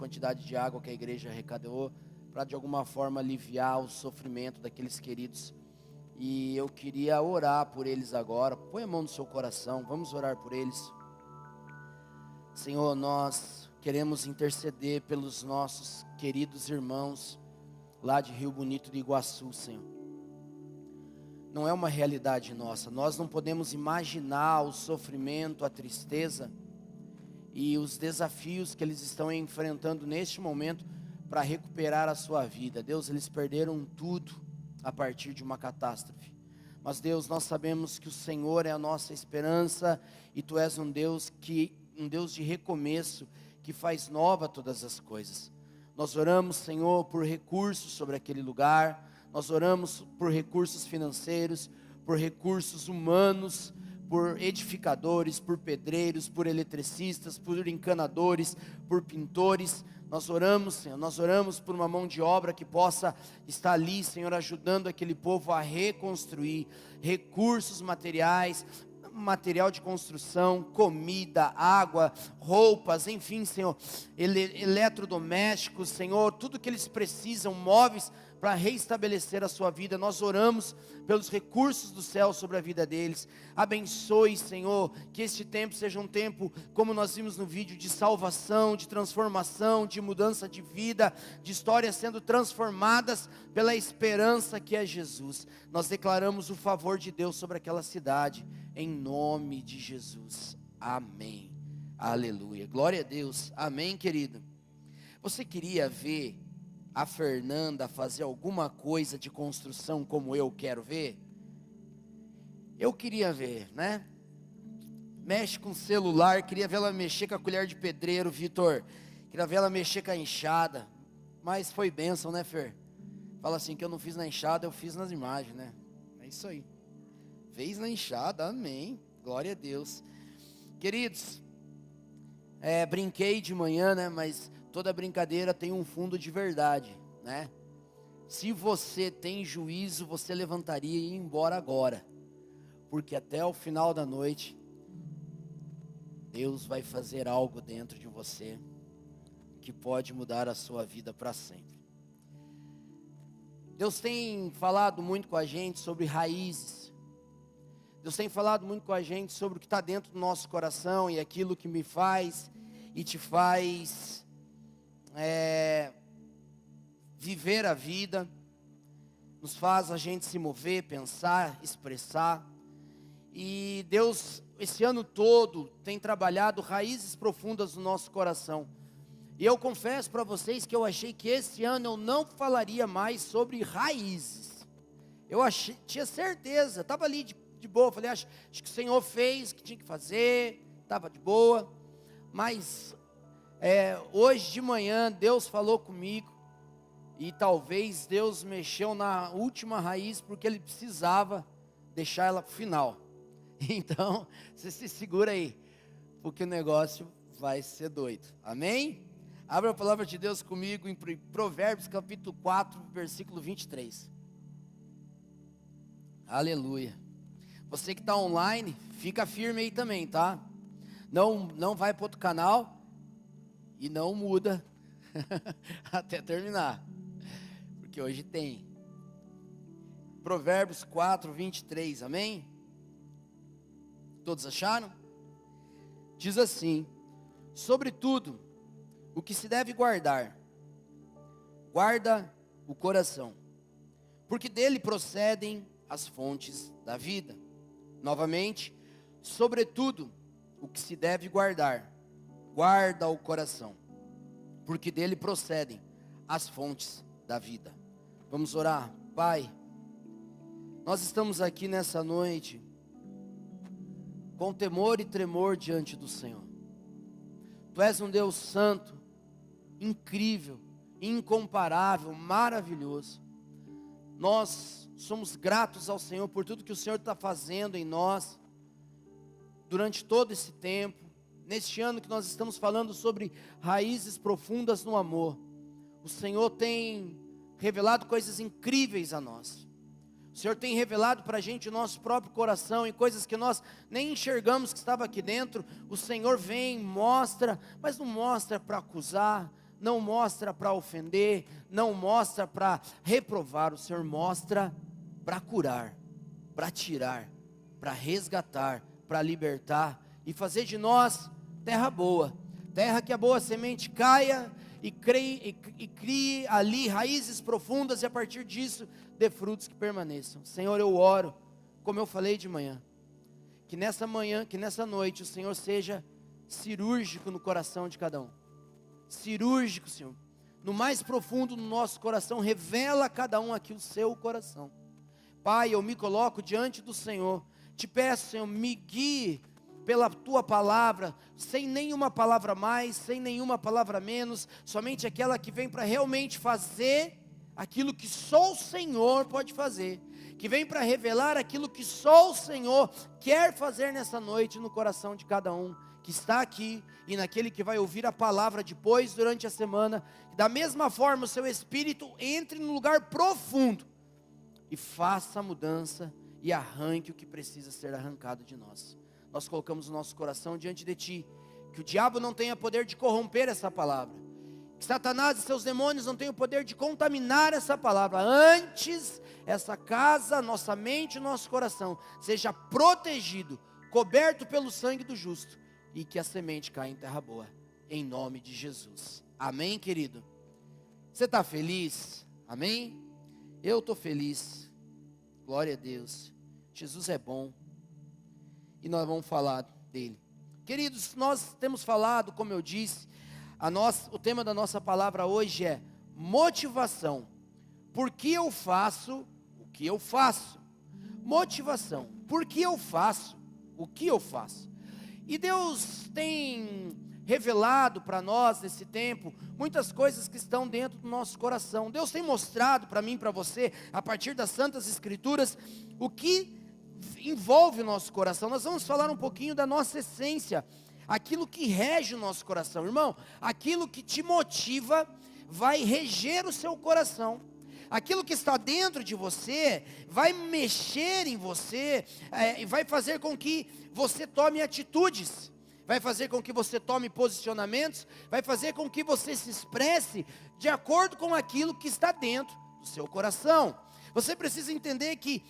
quantidade de água que a igreja arrecadou, para de alguma forma aliviar o sofrimento daqueles queridos. E eu queria orar por eles agora. Põe a mão no seu coração, vamos orar por eles. Senhor, nós queremos interceder pelos nossos queridos irmãos lá de Rio Bonito do Iguaçu, Senhor. Não é uma realidade nossa, nós não podemos imaginar o sofrimento, a tristeza e os desafios que eles estão enfrentando neste momento para recuperar a sua vida. Deus, eles perderam tudo a partir de uma catástrofe. Mas Deus, nós sabemos que o Senhor é a nossa esperança e Tu és um Deus de recomeço, que faz nova todas as coisas. Nós oramos, Senhor, por recursos sobre aquele lugar. Nós oramos por recursos financeiros, por recursos humanos, por edificadores, por pedreiros, por eletricistas, por encanadores, por pintores. Nós oramos, Senhor, nós oramos por uma mão de obra que possa estar ali, Senhor, ajudando aquele povo a reconstruir, recursos materiais, material de construção, comida, água, roupas, enfim, Senhor, eletrodomésticos, Senhor, tudo que eles precisam, móveis, para reestabelecer a sua vida. Nós oramos pelos recursos do céu sobre a vida deles. Abençoe, Senhor, que este tempo seja um tempo, como nós vimos no vídeo, de salvação, de transformação, de mudança de vida, de histórias sendo transformadas pela esperança que é Jesus. Nós declaramos o favor de Deus sobre aquela cidade, em nome de Jesus. Amém. Aleluia. Glória a Deus. Amém, querido. Você queria ver a Fernanda fazer alguma coisa de construção como eu quero ver? Eu queria ver, né? Mexe com o celular, queria ver ela mexer com a colher de pedreiro, Vitor. Queria ver ela mexer com a enxada. Mas foi bênção, né, Fer? Fala assim, que eu não fiz na enxada, eu fiz nas imagens, né? É isso aí. Fez na enxada, amém. Glória a Deus. Queridos, brinquei de manhã, né? Mas toda brincadeira tem um fundo de verdade, né? Se você tem juízo, você levantaria e ia embora agora. Porque até o final da noite, Deus vai fazer algo dentro de você que pode mudar a sua vida para sempre. Deus tem falado muito com a gente sobre raízes. Deus tem falado muito com a gente sobre o que está dentro do nosso coração e aquilo que me faz e te faz viver a vida, nos faz a gente se mover, pensar, expressar. E Deus, esse ano todo, tem trabalhado raízes profundas no nosso coração. E eu confesso para vocês que eu achei que esse ano eu não falaria mais sobre raízes. Tinha certeza, estava ali de boa, falei, acho que o Senhor fez o que tinha que fazer, estava de boa. Mas hoje de manhã Deus falou comigo, e talvez Deus mexeu na última raiz, porque Ele precisava deixar ela para o final. Então, você se segura aí, porque o negócio vai ser doido, amém? Abra a palavra de Deus comigo em Provérbios capítulo 4, versículo 23. Aleluia. Você que está online, fica firme aí também, tá? Não vai para outro canal e não muda até terminar, porque hoje tem. Provérbios 4, 23, amém? Todos acharam? Diz assim: sobretudo, o que se deve guardar, guarda o coração, porque dele procedem as fontes da vida. Novamente, sobretudo, o que se deve guardar, guarda o coração, porque dele procedem as fontes da vida. Vamos orar. Pai, nós estamos aqui nessa noite com temor e tremor diante do Senhor. Tu és um Deus santo, incrível, incomparável, maravilhoso. Nós somos gratos ao Senhor por tudo que o Senhor está fazendo em nós, durante todo esse tempo, neste ano que nós estamos falando sobre raízes profundas no amor. O Senhor tem revelado coisas incríveis a nós. O Senhor tem revelado para a gente o nosso próprio coração, e coisas que nós nem enxergamos que estava aqui dentro. O Senhor vem, mostra, mas não mostra para acusar, não mostra para ofender, não mostra para reprovar, o Senhor mostra para curar, para tirar, para resgatar, para libertar e fazer de nós terra boa, terra que a boa semente caia e crie ali raízes profundas e a partir disso dê frutos que permaneçam. Senhor, eu oro, como eu falei de manhã, que nessa manhã, que nessa noite o Senhor seja cirúrgico no coração de cada um, cirúrgico, Senhor, no mais profundo do nosso coração, revela a cada um aqui o seu coração. Pai, eu me coloco diante do Senhor, te peço, Senhor, me guie pela tua palavra, sem nenhuma palavra mais, sem nenhuma palavra menos, somente aquela que vem para realmente fazer aquilo que só o Senhor pode fazer, que vem para revelar aquilo que só o Senhor quer fazer nessa noite no coração de cada um que está aqui e naquele que vai ouvir a palavra depois durante a semana. Da mesma forma o seu Espírito entre no lugar profundo e faça a mudança e arranque o que precisa ser arrancado de nós. Nós colocamos o nosso coração diante de Ti, que o diabo não tenha poder de corromper essa palavra, que Satanás e seus demônios não tenham poder de contaminar essa palavra. Antes, essa casa, nossa mente e nosso coração seja protegido, coberto pelo sangue do justo, e que a semente caia em terra boa, em nome de Jesus. Amém, querido? Você está feliz? Amém? Eu estou feliz, glória a Deus. Jesus é bom e nós vamos falar dele. Queridos, nós temos falado, como eu disse, o tema da nossa palavra hoje é motivação. Por que eu faço o que eu faço? Motivação. Por que eu faço o que eu faço? E Deus tem revelado para nós nesse tempo muitas coisas que estão dentro do nosso coração. Deus tem mostrado para mim e para você, a partir das Santas Escrituras, o que envolve o nosso coração. Nós vamos falar um pouquinho da nossa essência, aquilo que rege o nosso coração. Irmão, aquilo que te motiva vai reger o seu coração. Aquilo que está dentro de você vai mexer em você, e vai fazer com que você tome atitudes, vai fazer com que você tome posicionamentos, vai fazer com que você se expresse de acordo com aquilo que está dentro do seu coração. Você precisa entender que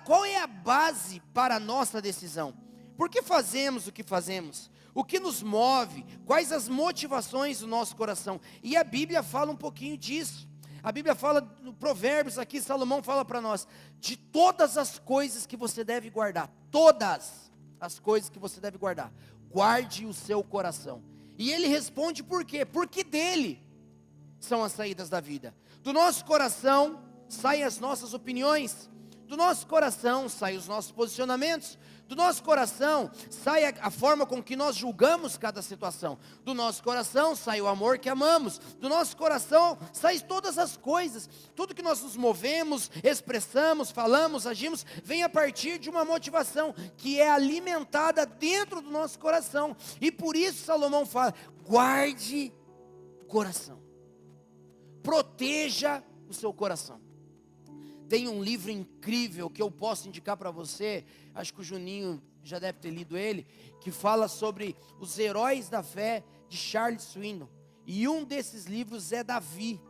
qual é a base para a nossa decisão? Por que fazemos o que fazemos? O que nos move? Quais as motivações do nosso coração? E a Bíblia fala um pouquinho disso. A Bíblia fala, no Provérbios aqui, Salomão fala para nós, de todas as coisas que você deve guardar, todas as coisas que você deve guardar, guarde o seu coração. E ele responde por quê? Porque dele são as saídas da vida. Do nosso coração saem as nossas opiniões, do nosso coração saem os nossos posicionamentos, do nosso coração sai a forma com que nós julgamos cada situação, do nosso coração sai o amor que amamos, do nosso coração saem todas as coisas, tudo que nós nos movemos, expressamos, falamos, agimos, vem a partir de uma motivação que é alimentada dentro do nosso coração. E por isso Salomão fala, guarde o coração, proteja o seu coração. Tem um livro incrível que eu posso indicar para você, acho que o Juninho já deve ter lido ele, que fala sobre os heróis da fé de Charles Swindoll. E um desses livros é Davi.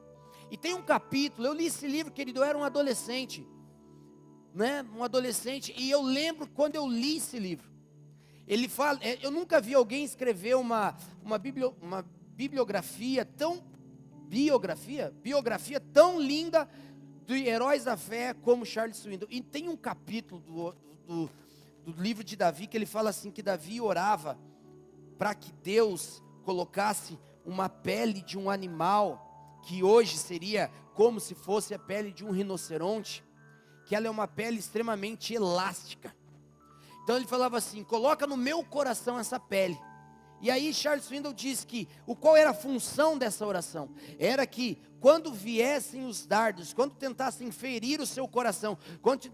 E tem um capítulo, eu li esse livro, querido, eu era um adolescente, né? Um adolescente, e eu lembro quando eu li esse livro. Ele fala, eu nunca vi alguém escrever uma biografia tão linda de heróis da fé como Charles Swindoll. E tem um capítulo do livro de Davi que ele fala assim, que Davi orava para que Deus colocasse uma pele de um animal, que hoje seria como se fosse a pele de um rinoceronte, que ela é uma pele extremamente elástica. Então ele falava assim, coloca no meu coração essa pele. E aí Charles Swindoll diz que, qual era a função dessa oração? Era que quando viessem os dardos, quando tentassem ferir o seu coração, quando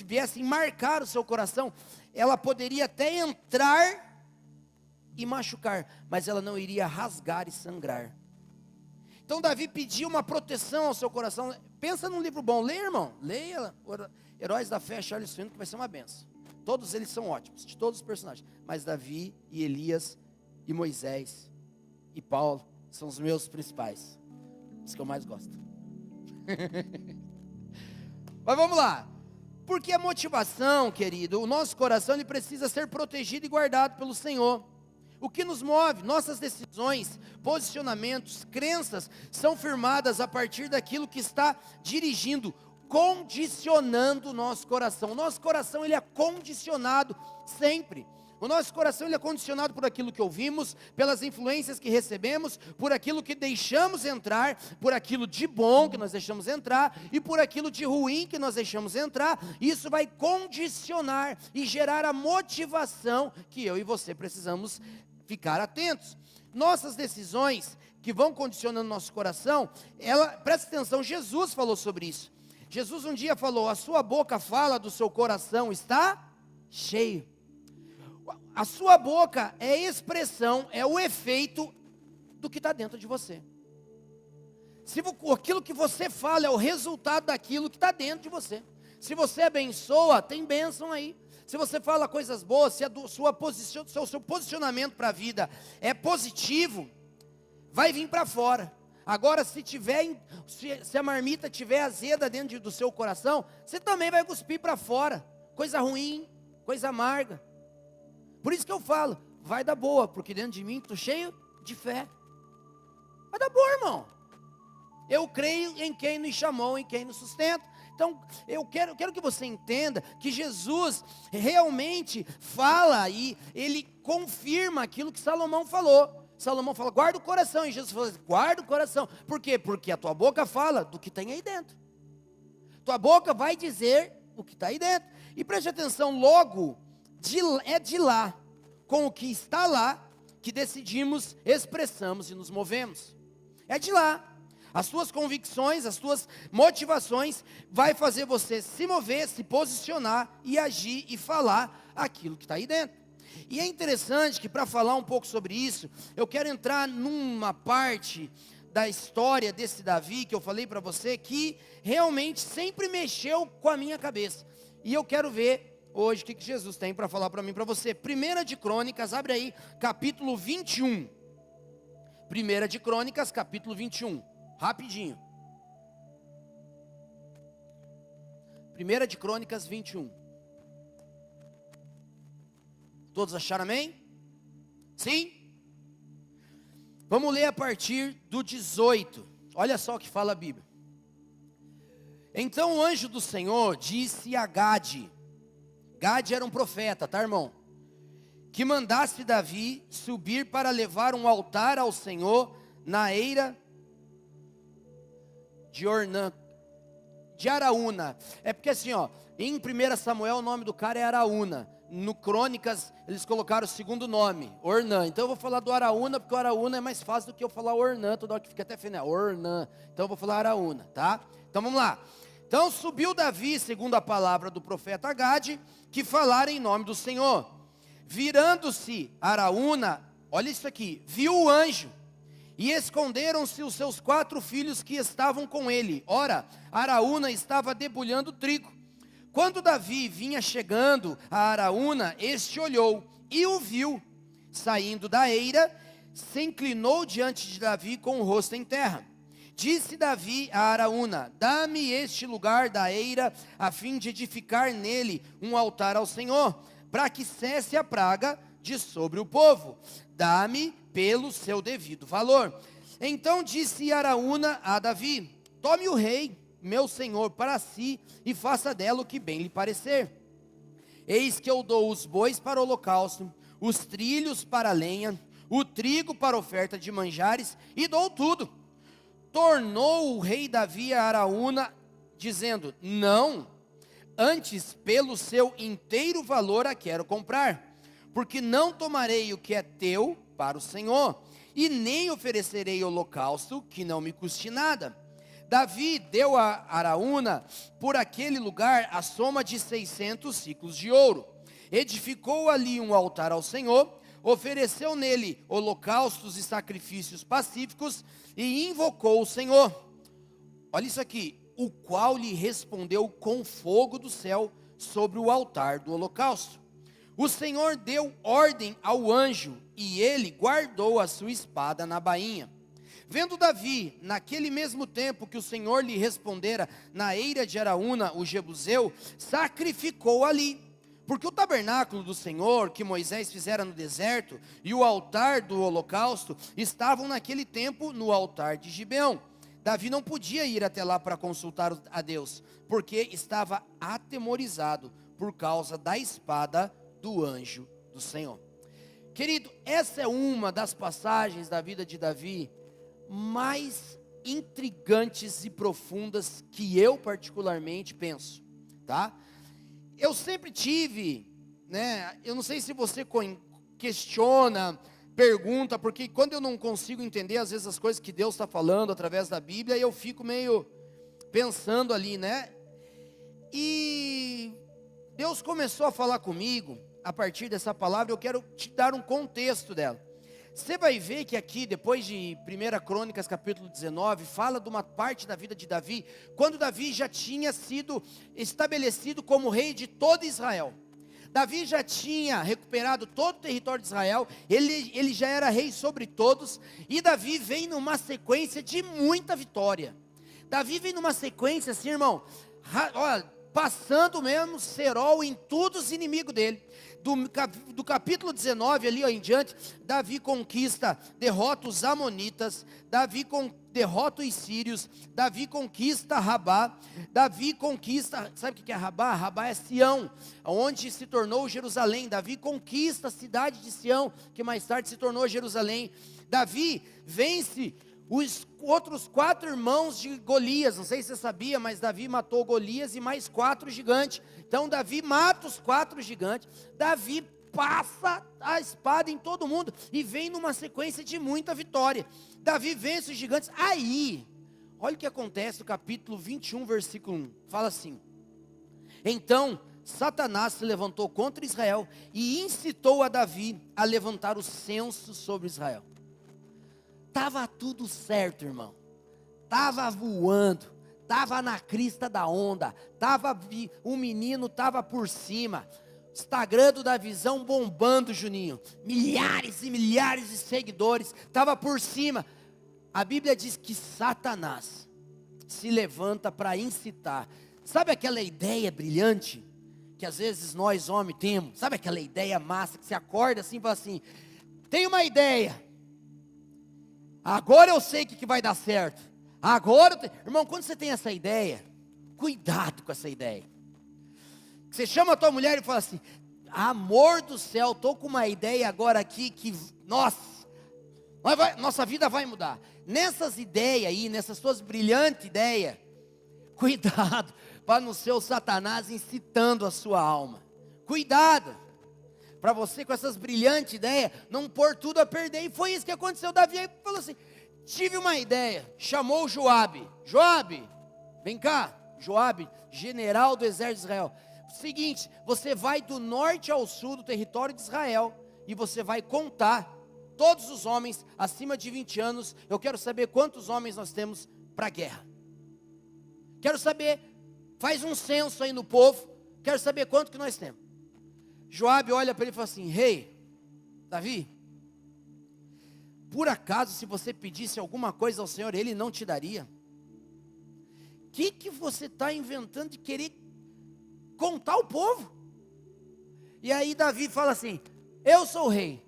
viessem marcar o seu coração, ela poderia até entrar e machucar, mas ela não iria rasgar e sangrar. Então Davi pediu uma proteção ao seu coração. Pensa num livro bom, leia, irmão, leia Heróis da Fé, Charles Swindoll, que vai ser uma benção. Todos eles são ótimos, de todos os personagens, mas Davi e Elias e Moisés e Paulo São os meus principais, os que eu mais gosto. Mas vamos lá. Porque a motivação, querido, o nosso coração, ele precisa ser protegido e guardado pelo Senhor. O que nos move, nossas decisões, posicionamentos, crenças, são firmadas a partir daquilo que está dirigindo, condicionando o nosso coração. O nosso coração, ele é condicionado sempre. O nosso coração, ele é condicionado por aquilo que ouvimos, pelas influências que recebemos, por aquilo que deixamos entrar, por aquilo de bom que nós deixamos entrar, e por aquilo de ruim que nós deixamos entrar. Isso vai condicionar e gerar a motivação que eu e você precisamos ficar atentos. Nossas decisões que vão condicionando nosso coração, presta atenção, Jesus falou sobre isso. Jesus um dia falou: a sua boca fala, do seu coração está cheio. A sua boca é a expressão, é o efeito do que está dentro de você. Se aquilo que você fala é o resultado daquilo que está dentro de você. Se você abençoa, tem bênção aí. Se você fala coisas boas, se o seu posicionamento para a vida é positivo, vai vir para fora. Agora, se a marmita tiver azeda dentro do seu coração, você também vai cuspir para fora. Coisa ruim, coisa amarga. Por isso que eu falo, vai dar boa, porque dentro de mim estou cheio de fé. Vai dar boa, irmão. Eu creio em quem nos chamou, em quem nos sustenta. Então, eu quero que você entenda que Jesus realmente fala e ele confirma aquilo que Salomão falou. Salomão fala, guarda o coração, e Jesus fala, guarda o coração. Por quê? Porque a tua boca fala do que tem aí dentro. Tua boca vai dizer o que está aí dentro. E preste atenção, logo, é de lá, com o que está lá, que decidimos, expressamos e nos movemos. É de lá. As suas convicções, as suas motivações, vai fazer você se mover, se posicionar e agir e falar aquilo que está aí dentro. E é interessante que para falar um pouco sobre isso, eu quero entrar numa parte da história desse Davi, que eu falei para você, que realmente sempre mexeu com a minha cabeça. E eu quero ver hoje o que Jesus tem para falar para mim e para você. 1 de Crônicas, abre aí, capítulo 21. 1 de Crônicas, capítulo 21. Rapidinho. 1 de Crônicas 21. Todos acharam amém? Sim? Vamos ler a partir do 18. Olha só o que fala a Bíblia. Então o anjo do Senhor disse a Gade. Gade era um profeta, tá, irmão? Que mandasse Davi subir para levar um altar ao Senhor na eira de Araúna. É porque assim, ó, em 1 Samuel o nome do cara é Araúna. No Crônicas eles colocaram o segundo nome, Ornã. Então eu vou falar do Araúna, porque o Araúna é mais fácil do que eu falar Ornã, toda hora que fica até feio, né? Ornã. Então eu vou falar Araúna, tá? Então vamos lá. Então subiu Davi, segundo a palavra do profeta Gade, que falara em nome do Senhor. Virando-se Araúna, olha isso aqui, viu o anjo. E esconderam-se os seus 4 filhos que estavam com ele. Ora, Araúna estava debulhando trigo. Quando Davi vinha chegando a Araúna, este olhou e o viu. Saindo da eira, se inclinou diante de Davi com o rosto em terra. Disse Davi a Araúna, dá-me este lugar da eira, a fim de edificar nele um altar ao Senhor, para que cesse a praga de sobre o povo. Dá-me pelo seu devido valor. Então disse Araúna a Davi, tome o rei, meu senhor, para si, e faça dela o que bem lhe parecer. Eis que eu dou os bois para o holocausto, os trilhos para a lenha, o trigo para oferta de manjares, e dou tudo. Tornou o rei Davi a Araúna, dizendo, não, antes pelo seu inteiro valor a quero comprar, porque não tomarei o que é teu para o Senhor, e nem oferecerei holocausto que não me custe nada. Davi deu a Araúna por aquele lugar a soma de 600 siclos de ouro. Edificou ali um altar ao Senhor, ofereceu nele holocaustos e sacrifícios pacíficos e invocou o Senhor. Olha isso aqui, o qual lhe respondeu com fogo do céu sobre o altar do holocausto. O Senhor deu ordem ao anjo e ele guardou a sua espada na bainha. Vendo Davi, naquele mesmo tempo que o Senhor lhe respondera na eira de Araúna, o Jebuseu, sacrificou ali. Porque o tabernáculo do Senhor, que Moisés fizera no deserto, e o altar do holocausto, estavam naquele tempo no altar de Gibeão. Davi não podia ir até lá para consultar a Deus, porque estava atemorizado por causa da espada do anjo do Senhor. Querido, essa é uma das passagens da vida de Davi mais intrigantes e profundas que eu particularmente penso, tá? Eu sempre tive, né, eu não sei se você questiona, pergunta, porque quando eu não consigo entender às vezes as coisas que Deus está falando através da Bíblia, eu fico meio pensando ali, né? E Deus começou a falar comigo a partir dessa palavra. Eu quero te dar um contexto dela. Você vai ver que aqui, depois de 1 Crônicas capítulo 19, fala de uma parte da vida de Davi, quando Davi já tinha sido estabelecido como rei de todo Israel. Davi já tinha recuperado todo o território de Israel, ele já era rei sobre todos, e Davi vem numa sequência de muita vitória. Davi vem numa sequência assim, irmão, olha, passando mesmo cerol em todos os inimigos dele. Do capítulo 19 ali em diante, Davi derrota os amonitas, Davi derrota os sírios, Davi conquista Rabá, Davi conquista, sabe o que é Rabá? Rabá é Sião, onde se tornou Jerusalém. Davi conquista a cidade de Sião, que mais tarde se tornou Jerusalém. Davi vence os outros 4 irmãos de Golias. Não sei se você sabia, mas Davi matou Golias e mais 4 gigantes. Então Davi mata os 4 gigantes. Davi passa a espada em todo mundo e vem numa sequência de muita vitória. Davi vence os gigantes. Aí, olha o que acontece no capítulo 21, versículo 1. Fala assim: então Satanás se levantou contra Israel e incitou a Davi a levantar o censo sobre Israel. Estava tudo certo, irmão. Estava voando. Estava na crista da onda. O menino estava por cima. Instagram do Davizão bombando, Juninho. Milhares e milhares de seguidores. Estava por cima. A Bíblia diz que Satanás se levanta para incitar. Sabe aquela ideia brilhante que às vezes nós homens temos? Sabe aquela ideia massa que você acorda assim e fala assim: tem uma ideia. Agora eu sei o que vai dar certo. Irmão, quando você tem essa ideia, cuidado com essa ideia. Você chama a tua mulher e fala assim: amor do céu, estou com uma ideia agora aqui que, nossa vida vai mudar. Nessas ideias aí, nessas suas brilhantes ideias, cuidado para não ser o Satanás incitando a sua alma. Cuidado para você com essas brilhantes ideias não pôr tudo a perder. E foi isso que aconteceu. Davi aí falou assim: tive uma ideia. Chamou Joabe. Joabe, vem cá. Joabe, general do exército de Israel. Seguinte, você vai do norte ao sul do território de Israel e você vai contar todos os homens acima de 20 anos. Eu quero saber quantos homens nós temos para a guerra. Quero saber, faz um censo aí no povo. Quero saber quanto que nós temos. Joabe olha para ele e fala assim: rei, Davi, por acaso se você pedisse alguma coisa ao Senhor, Ele não te daria? O que você está inventando de querer contar o povo? E aí Davi fala assim: eu sou o rei,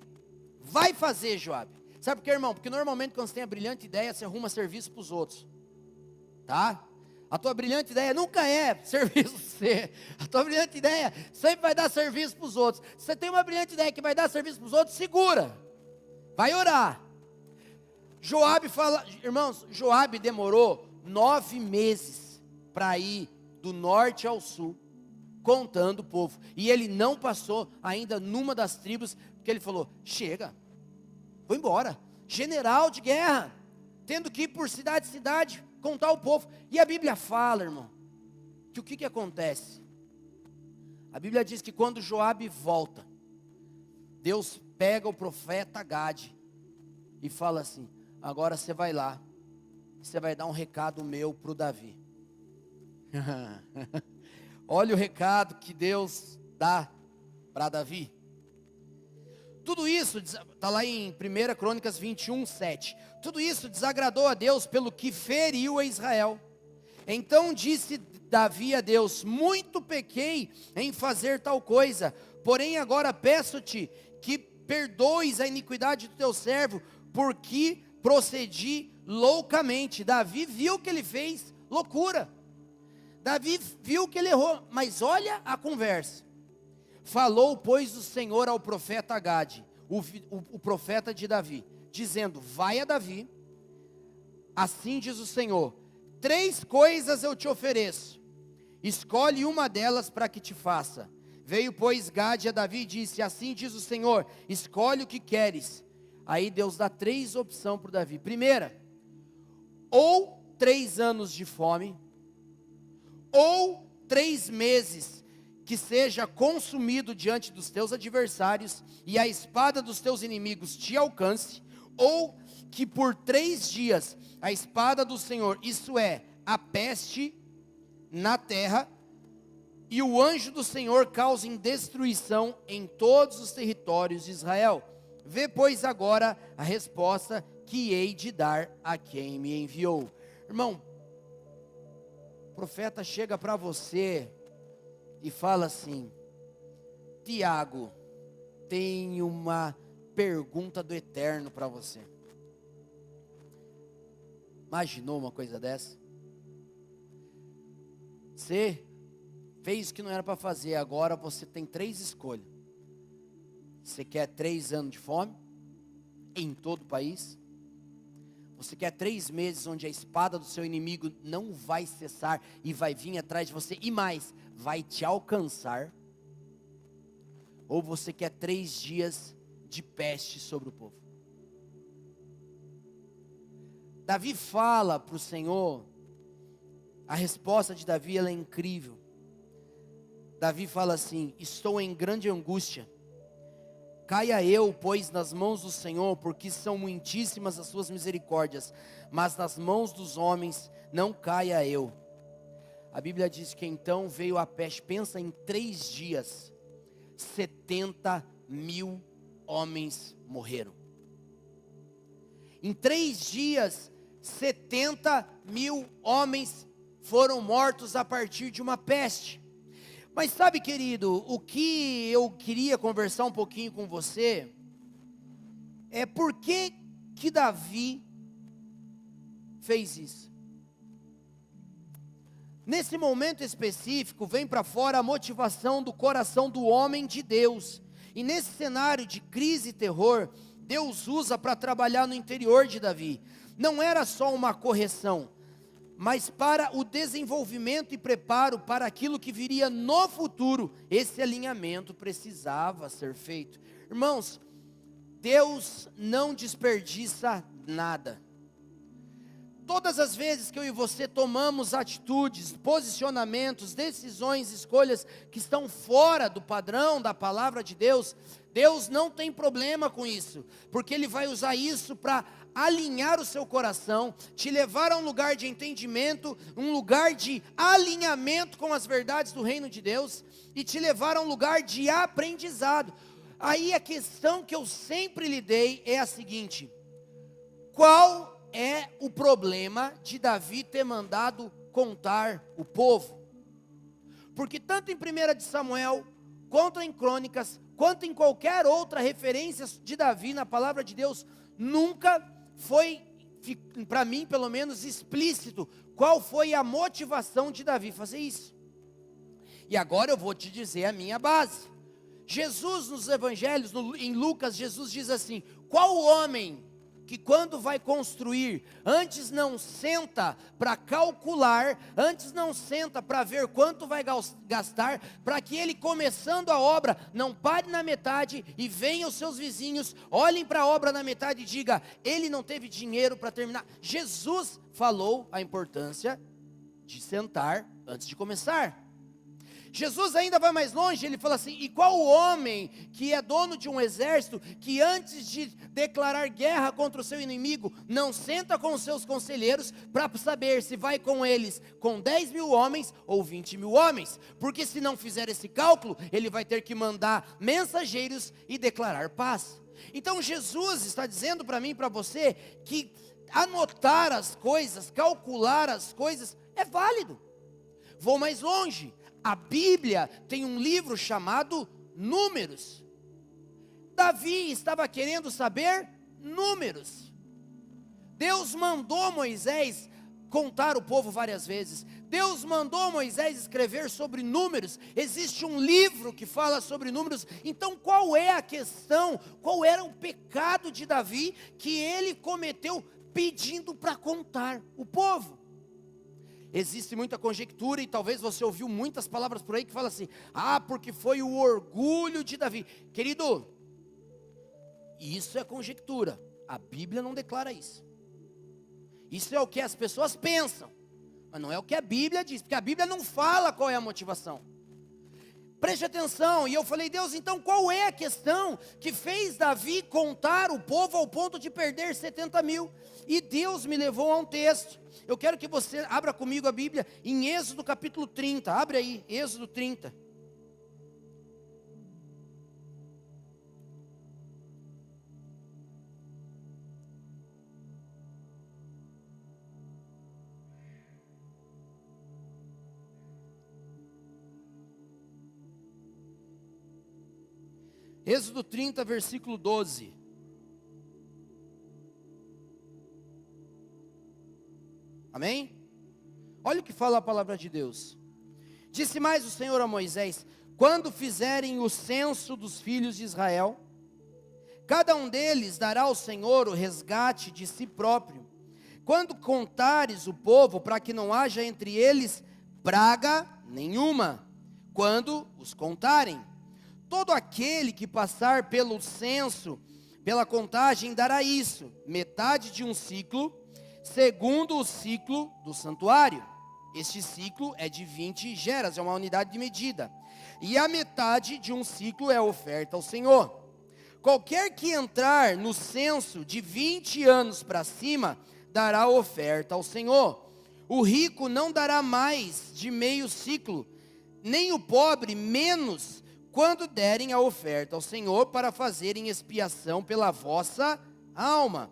vai fazer, Joabe. Sabe por quê, irmão? Porque normalmente quando você tem a brilhante ideia, você arruma serviço para os outros, tá? A tua brilhante ideia nunca é serviço para você. A tua brilhante ideia sempre vai dar serviço para os outros. Se você tem uma brilhante ideia que vai dar serviço para os outros, segura. Vai orar. Joabe fala, irmãos, Joabe demorou 9 meses para ir do norte ao sul, contando o povo. E ele não passou ainda numa das tribos, porque ele falou: chega, vou embora. General de guerra, tendo que ir por cidade em cidade, contar o povo. E a Bíblia fala, irmão, que o que acontece? A Bíblia diz que quando Joabe volta, Deus pega o profeta Gade e fala assim: agora você vai lá, você vai dar um recado meu para o Davi. Olha o recado que Deus dá para Davi. Tudo isso, está lá em 1 Crônicas 21, 7. Tudo isso desagradou a Deus pelo que feriu a Israel. Então disse Davi a Deus: muito pequei em fazer tal coisa, porém agora peço-te que perdoes a iniquidade do teu servo, porque procedi loucamente. Davi viu que ele fez loucura. Davi viu que ele errou, mas olha a conversa. Falou, pois, o Senhor ao profeta Gade, o profeta de Davi, dizendo: vai a Davi, assim diz o Senhor, 3 coisas eu te ofereço, escolhe uma delas para que te faça. Veio, pois, Gade a Davi e disse: assim diz o Senhor, escolhe o que queres. Aí Deus dá 3 opções para Davi. Primeira, ou 3 anos de fome, ou 3 meses que seja consumido diante dos teus adversários, e a espada dos teus inimigos te alcance, ou que por 3 dias a espada do Senhor, isso é, a peste na terra, e o anjo do Senhor causem destruição em todos os territórios de Israel. Vê, pois, agora a resposta que hei de dar a quem me enviou. Irmão, o profeta chega para você e fala assim: Tiago, tem uma pergunta do Eterno para você. Imaginou uma coisa dessa? Você fez o que não era para fazer, agora você tem 3 escolhas. Você quer 3 anos de fome em todo o país? Você quer 3 meses onde a espada do seu inimigo não vai cessar e vai vir atrás de você, e mais, vai te alcançar? Ou você quer 3 dias de peste sobre o povo? Davi fala para o Senhor, a resposta de Davi ela é incrível. Davi fala assim: estou em grande angústia, caia eu, pois, nas mãos do Senhor, porque são muitíssimas as suas misericórdias, mas nas mãos dos homens não caia eu. A Bíblia diz que então veio a peste. Pensa em 3 dias, 70.000 homens morreram. Em 3 dias, 70.000 homens foram mortos a partir de uma peste. Mas sabe, querido, o que eu queria conversar um pouquinho com você é por que Davi fez isso. Nesse momento específico, vem para fora a motivação do coração do homem de Deus. E nesse cenário de crise e terror, Deus usa para trabalhar no interior de Davi. Não era só uma correção, mas para o desenvolvimento e preparo para aquilo que viria no futuro. Esse alinhamento precisava ser feito. Irmãos, Deus não desperdiça nada. Todas as vezes que eu e você tomamos atitudes, posicionamentos, decisões, escolhas que estão fora do padrão da palavra de Deus, Deus não tem problema com isso, porque Ele vai usar isso para alinhar o seu coração, te levar a um lugar de entendimento, um lugar de alinhamento com as verdades do reino de Deus, e te levar a um lugar de aprendizado. Aí a questão que eu sempre lhe dei é a seguinte: qual é o problema de Davi ter mandado contar o povo? Porque tanto em 1 de Samuel, quanto em Crônicas, quanto em qualquer outra referência de Davi na palavra de Deus, nunca foi, para mim pelo menos, explícito qual foi a motivação de Davi fazer isso. E agora eu vou te dizer a minha base. Jesus nos evangelhos, em Lucas, Jesus diz assim: qual homem que quando vai construir, antes não senta para calcular, antes não senta para ver quanto vai gastar, para que ele, começando a obra, não pare na metade e venha os seus vizinhos, olhem para a obra na metade e diga: ele não teve dinheiro para terminar. Jesus falou a importância de sentar antes de começar. Jesus ainda vai mais longe, ele fala assim: e qual o homem que é dono de um exército, que antes de declarar guerra contra o seu inimigo, não senta com os seus conselheiros, para saber se vai com eles com 10.000 homens ou 20.000 homens, porque se não fizer esse cálculo, ele vai ter que mandar mensageiros e declarar paz. Então Jesus está dizendo para mim e para você, que anotar as coisas, calcular as coisas, é válido. Vou mais longe, a Bíblia tem um livro chamado Números. Davi estava querendo saber números. Deus mandou Moisés contar o povo várias vezes. Deus mandou Moisés escrever sobre números. Existe um livro que fala sobre números. Então qual é a questão? Qual era o pecado de Davi que ele cometeu pedindo para contar o povo? Existe muita conjectura, e talvez você ouviu muitas palavras por aí que falam assim: ah, porque foi o orgulho de Davi. Querido, isso é conjectura. A Bíblia não declara isso. Isso é o que as pessoas pensam, mas não é o que a Bíblia diz, porque a Bíblia não fala qual é a motivação. Preste atenção. E eu falei: Deus, então qual é a questão que fez Davi contar o povo ao ponto de perder 70.000? E Deus me levou a um texto. Eu quero que você abra comigo a Bíblia em Êxodo capítulo 30. Abre aí, Êxodo 30. Êxodo 30, versículo 12. Amém? Olha o que fala a palavra de Deus. Disse mais o Senhor a Moisés: quando fizerem o censo dos filhos de Israel, cada um deles dará ao Senhor o resgate de si próprio. Quando contares o povo, para que não haja entre eles praga nenhuma, quando os contarem, todo aquele que passar pelo censo, pela contagem, dará isso: metade de um ciclo, segundo o ciclo do santuário. Este ciclo é de 20 geras, é uma unidade de medida. E a metade de um ciclo é oferta ao Senhor. Qualquer que entrar no censo de 20 anos para cima, dará oferta ao Senhor. O rico não dará mais de meio ciclo, nem o pobre menos, quando derem a oferta ao Senhor, para fazerem expiação pela vossa alma.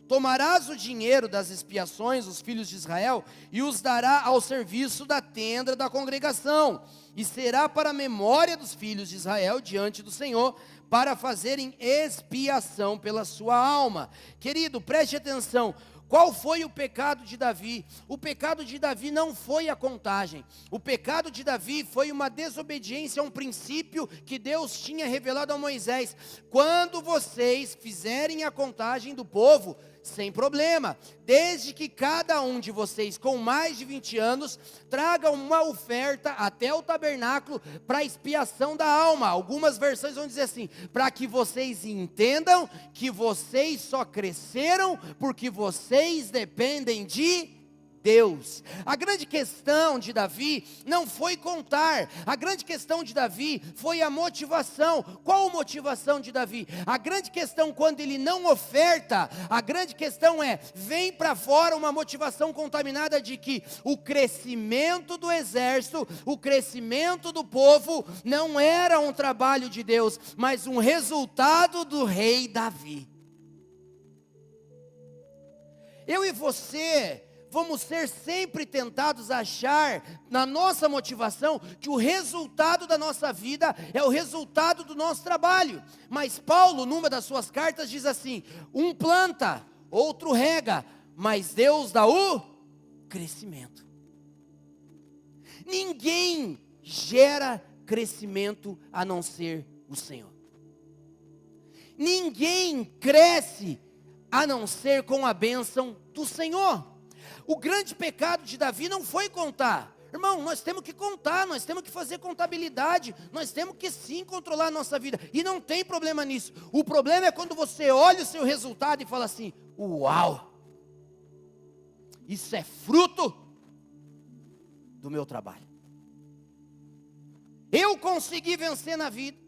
Tomarás o dinheiro das expiações dos filhos de Israel e os dará ao serviço da tenda da congregação, e será para a memória dos filhos de Israel diante do Senhor, para fazerem expiação pela sua alma. Querido, preste atenção. Qual foi o pecado de Davi? O pecado de Davi não foi a contagem. O pecado de Davi foi uma desobediência a um princípio que Deus tinha revelado a Moisés. Quando vocês fizerem a contagem do povo, sem problema, desde que cada um de vocês com mais de 20 anos traga uma oferta até o tabernáculo para expiação da alma. Algumas versões vão dizer assim: para que vocês entendam que vocês só cresceram porque vocês dependem de Deus. A grande questão de Davi não foi contar, a grande questão de Davi foi a motivação. Qual a motivação de Davi? A grande questão, quando ele não oferta, a grande questão é: vem para fora uma motivação contaminada de que o crescimento do exército, o crescimento do povo, não era um trabalho de Deus, mas um resultado do rei Davi. Eu e você vamos ser sempre tentados a achar, na nossa motivação, que o resultado da nossa vida é o resultado do nosso trabalho. Mas Paulo, numa das suas cartas, diz assim: um planta, outro rega, mas Deus dá o crescimento. Ninguém gera crescimento a não ser o Senhor. Ninguém cresce a não ser com a bênção do Senhor. O grande pecado de Davi não foi contar. Irmão, nós temos que contar, nós temos que fazer contabilidade, nós temos que sim controlar a nossa vida, e não tem problema nisso. O problema é quando você olha o seu resultado e fala assim: uau, isso é fruto do meu trabalho. conseguir vencer na vida.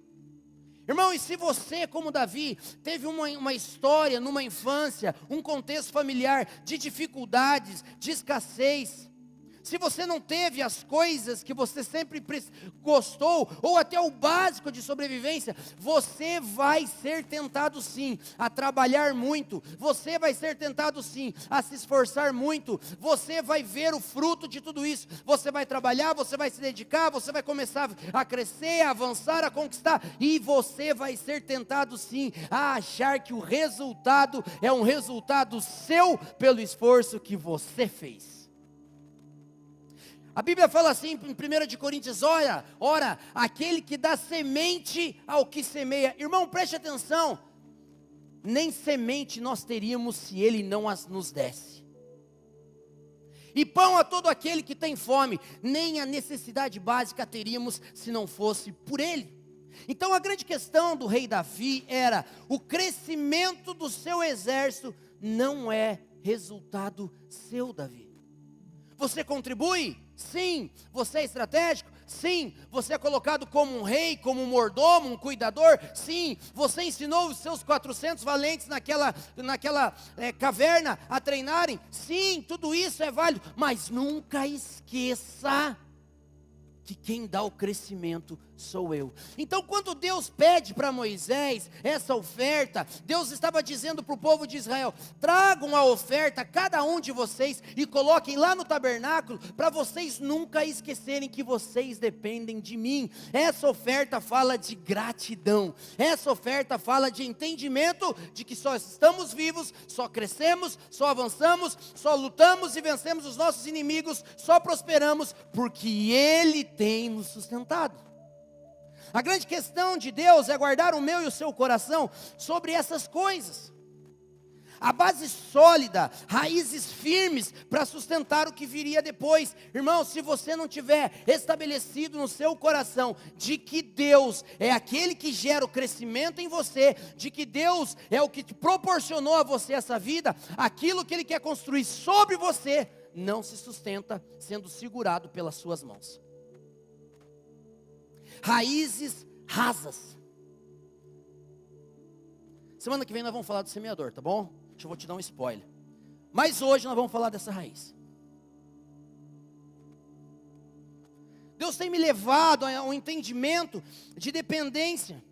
Irmão, e se você, como Davi, teve uma história numa infância, um contexto familiar de dificuldades, de escassez, se você não teve as coisas que você sempre gostou, ou até o básico de sobrevivência, você vai ser tentado sim a trabalhar muito, você vai ser tentado sim a se esforçar muito, você vai ver o fruto de tudo isso, você vai trabalhar, você vai se dedicar, você vai começar a crescer, a avançar, a conquistar, e você vai ser tentado sim a achar que o resultado é um resultado seu pelo esforço que você fez. A Bíblia fala assim em 1 de Coríntios, ora, aquele que dá semente ao que semeia. Irmão, preste atenção, nem semente nós teríamos se ele não as nos desse. E pão a todo aquele que tem fome, nem a necessidade básica teríamos se não fosse por ele. Então a grande questão do rei Davi era, o crescimento do seu exército não é resultado seu, Davi. Você contribui? Sim. Você é estratégico? Sim. Você é colocado como um rei, como um mordomo, um cuidador? Sim. Você ensinou os seus 400 valentes naquela caverna a treinarem? Sim, tudo isso é válido. Mas nunca esqueça que quem dá o crescimento sou eu. Então quando Deus pede para Moisés essa oferta, Deus estava dizendo para o povo de Israel, tragam a oferta cada um de vocês e coloquem lá no tabernáculo, para vocês nunca esquecerem que vocês dependem de mim. Essa oferta fala de gratidão, essa oferta fala de entendimento de que só estamos vivos, só crescemos, só avançamos, só lutamos e vencemos os nossos inimigos, só prosperamos porque Ele tem nos sustentado. A grande questão de Deus é guardar o meu e o seu coração sobre essas coisas. A base sólida, raízes firmes para sustentar o que viria depois. Irmão, se você não tiver estabelecido no seu coração de que Deus é aquele que gera o crescimento em você, de que Deus é o que te proporcionou a você essa vida, aquilo que Ele quer construir sobre você, não se sustenta sendo segurado pelas suas mãos. Raízes rasas. Semana que vem nós vamos falar do semeador, tá bom? Eu vou te dar um spoiler. Mas hoje nós vamos falar dessa raiz. Deus tem me levado a um entendimento de dependência.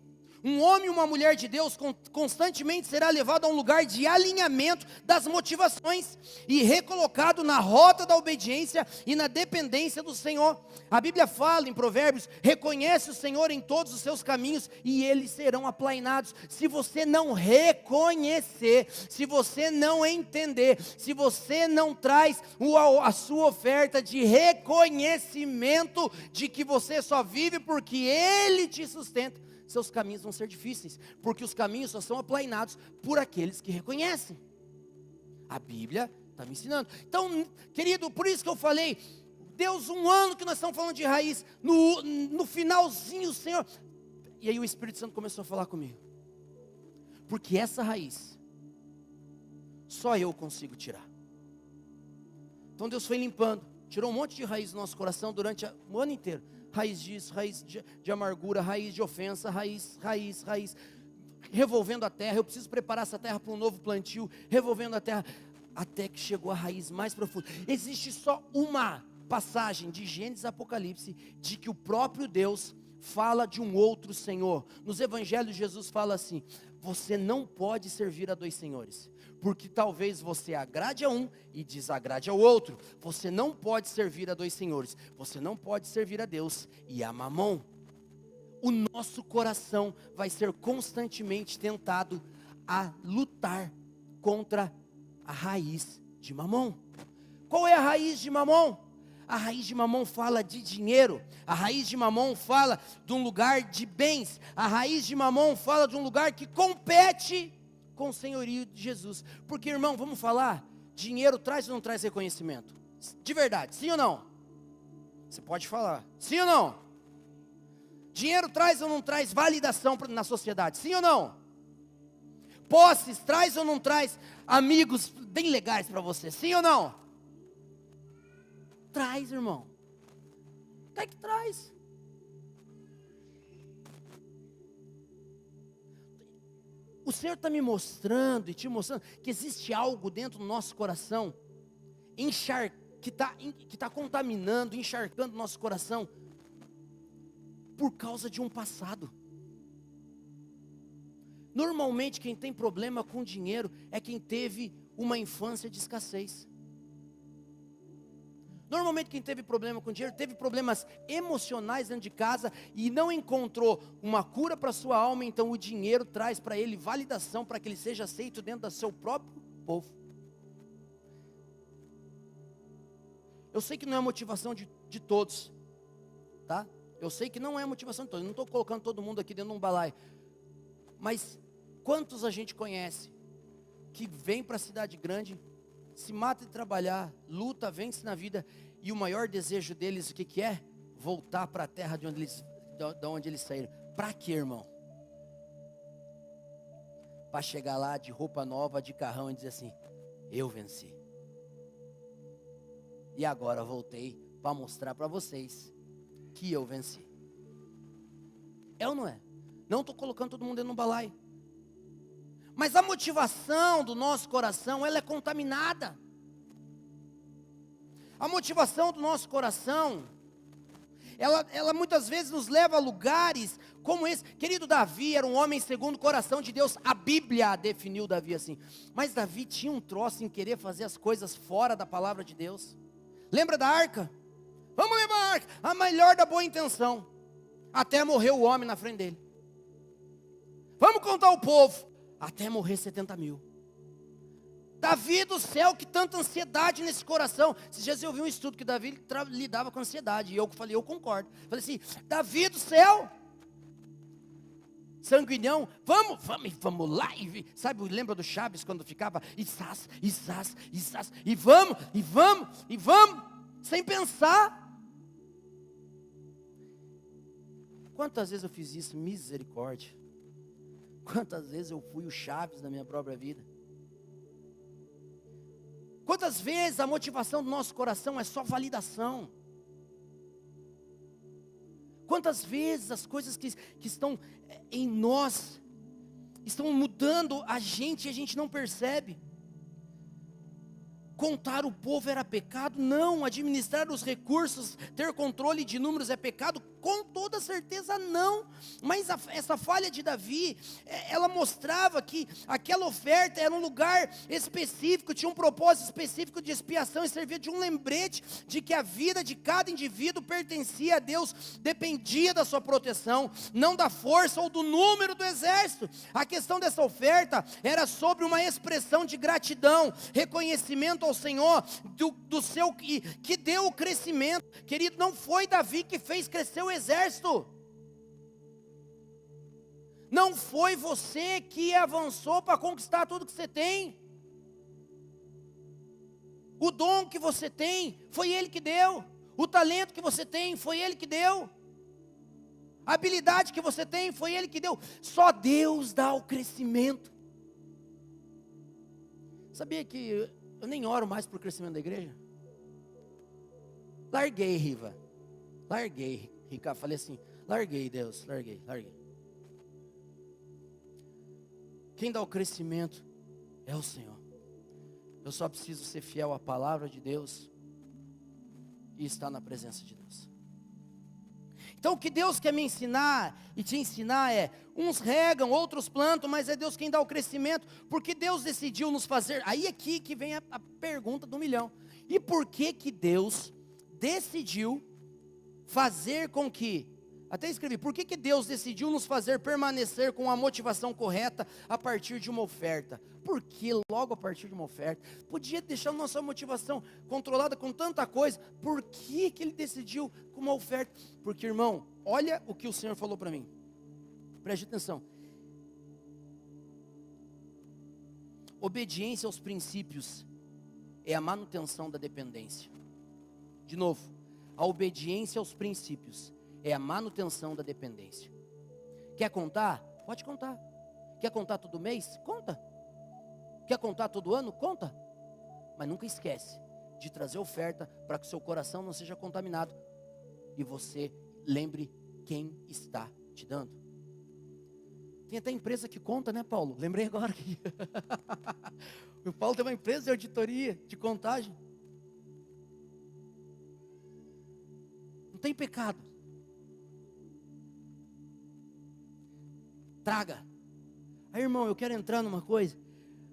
Um homem e uma mulher de Deus constantemente será levado a um lugar de alinhamento das motivações e recolocado na rota da obediência e na dependência do Senhor. A Bíblia fala em Provérbios, reconhece o Senhor em todos os seus caminhos e eles serão aplainados. Se você não reconhecer, se você não entender, se você não traz a sua oferta de reconhecimento de que você só vive porque Ele te sustenta, seus caminhos vão ser difíceis, porque os caminhos só são aplainados por aqueles que reconhecem. A Bíblia está me ensinando. Então, querido, por isso que eu falei, Deus, um ano que nós estamos falando de raiz, no finalzinho, o Senhor, e aí o Espírito Santo começou a falar comigo, porque essa raiz, só eu consigo tirar. Então Deus foi limpando, tirou um monte de raiz do nosso coração durante o ano inteiro. Raiz disso, raiz de amargura, raiz de ofensa, raiz, revolvendo a terra. Eu preciso preparar essa terra para um novo plantio, revolvendo a terra, até que chegou a raiz mais profunda. Existe só uma passagem de Gênesis e Apocalipse, de que o próprio Deus fala de um outro Senhor. Nos evangelhos Jesus fala assim, você não pode servir a dois senhores, porque talvez você agrade a um e desagrade ao outro. Você não pode servir a dois senhores, você não pode servir a Deus e a Mamon. O nosso coração vai ser constantemente tentado a lutar contra a raiz de Mamon. Qual é a raiz de Mamon? A raiz de Mamon fala de dinheiro, a raiz de Mamon fala de um lugar de bens, a raiz de Mamon fala de um lugar que compete com o senhorio de Jesus. Porque, irmão, vamos falar, dinheiro traz ou não traz reconhecimento? De verdade, sim ou não? Você pode falar, sim ou não? Dinheiro traz ou não traz validação na sociedade, sim ou não? Posses traz ou não traz amigos bem legais para você, sim ou não? Traz, irmão. Até que traz. o Senhor está me mostrando e te mostrando que existe algo dentro do nosso coração, que está contaminando, encharcando o nosso coração, por causa de um passado. Normalmente quem tem problema com dinheiro é quem teve uma infância de escassez. Normalmente quem teve problema com dinheiro, teve problemas emocionais dentro de casa e não encontrou uma cura para a sua alma, então o dinheiro traz para ele validação para que ele seja aceito dentro do seu próprio povo. Eu sei que não é motivação de todos, tá? Eu sei que não é motivação de todos, eu não estou colocando todo mundo aqui dentro de um balaio. Mas quantos a gente conhece que vem para a cidade grande, se mata de trabalhar, luta, vence na vida, e o maior desejo deles, o que é? Voltar para a terra de onde eles saíram. Para quê, irmão? Para chegar lá de roupa nova, de carrão, e dizer assim: eu venci. E agora voltei para mostrar para vocês que eu venci. É ou não é? Não estou colocando todo mundo dentro do balaio. Mas a motivação do nosso coração, ela é contaminada. A motivação do nosso coração, ela muitas vezes nos leva a lugares como esse. Querido, Davi era um homem segundo o coração de Deus. A Bíblia definiu Davi assim. Mas Davi tinha um troço em querer fazer as coisas fora da palavra de Deus. Lembra da arca? Vamos levar a arca. A melhor da boa intenção. Até morreu o homem na frente dele. Vamos contar o povo. Até morrer 70 mil. Davi do céu, que tanta ansiedade nesse coração. Esses dias eu vi um estudo que Davi lidava com ansiedade. E eu falei, eu concordo. Falei assim, Davi do céu, sanguinhão, vamos lá. Sabe, lembra do Chaves quando ficava, e vamos, sem pensar. Quantas vezes eu fiz isso? Misericórdia. Quantas vezes eu fui o Chaves na minha própria vida? Quantas vezes a motivação do nosso coração é só validação? Quantas vezes as coisas que estão em nós estão mudando a gente e a gente não percebe? Contar o povo era pecado? Não. Administrar os recursos, ter controle de números é pecado? Com toda certeza não. Mas essa falha de Davi, ela mostrava que aquela oferta era um lugar específico, tinha um propósito específico de expiação e servia de um lembrete de que a vida de cada indivíduo pertencia a Deus, dependia da sua proteção, não da força ou do número do exército. A questão dessa oferta era sobre uma expressão de gratidão, reconhecimento ao Senhor do seu que deu o crescimento. Querido, não foi Davi que fez crescer o exército. Não foi você que avançou para conquistar tudo que você tem. O dom que você tem, foi Ele que deu. O talento que você tem, foi Ele que deu. A habilidade que você tem, foi Ele que deu. Só Deus dá o crescimento. Sabia que eu nem oro mais por crescimento da igreja? Larguei, Riva. Larguei, Ricardo. Falei assim, larguei, Deus, larguei. Quem dá o crescimento é o Senhor. Eu só preciso ser fiel à palavra de Deus e estar na presença de Deus. Então o que Deus quer me ensinar e te ensinar é, uns regam, outros plantam, mas é Deus quem dá o crescimento, porque Deus decidiu nos fazer. Aí aqui que vem a pergunta do milhão. E por que Deus decidiu fazer com que, até escrevi, por que Deus decidiu nos fazer permanecer com a motivação correta a partir de uma oferta? Porque logo a partir de uma oferta, podia deixar a nossa motivação controlada com tanta coisa, por que Ele decidiu com uma oferta? Porque, irmão, olha o que o Senhor falou para mim, preste atenção, obediência aos princípios é a manutenção da dependência. De novo, a obediência aos princípios é a manutenção da dependência. Quer contar? Pode contar. Quer contar todo mês? Conta. Quer contar todo ano? Conta. Mas nunca esquece de trazer oferta para que o seu coração não seja contaminado e você lembre quem está te dando. Tem até empresa que conta, né, Paulo? Lembrei agora que o Paulo tem uma empresa de auditoria, de contagem. Não tem pecado. Traga. Aí, irmão, eu quero entrar numa coisa.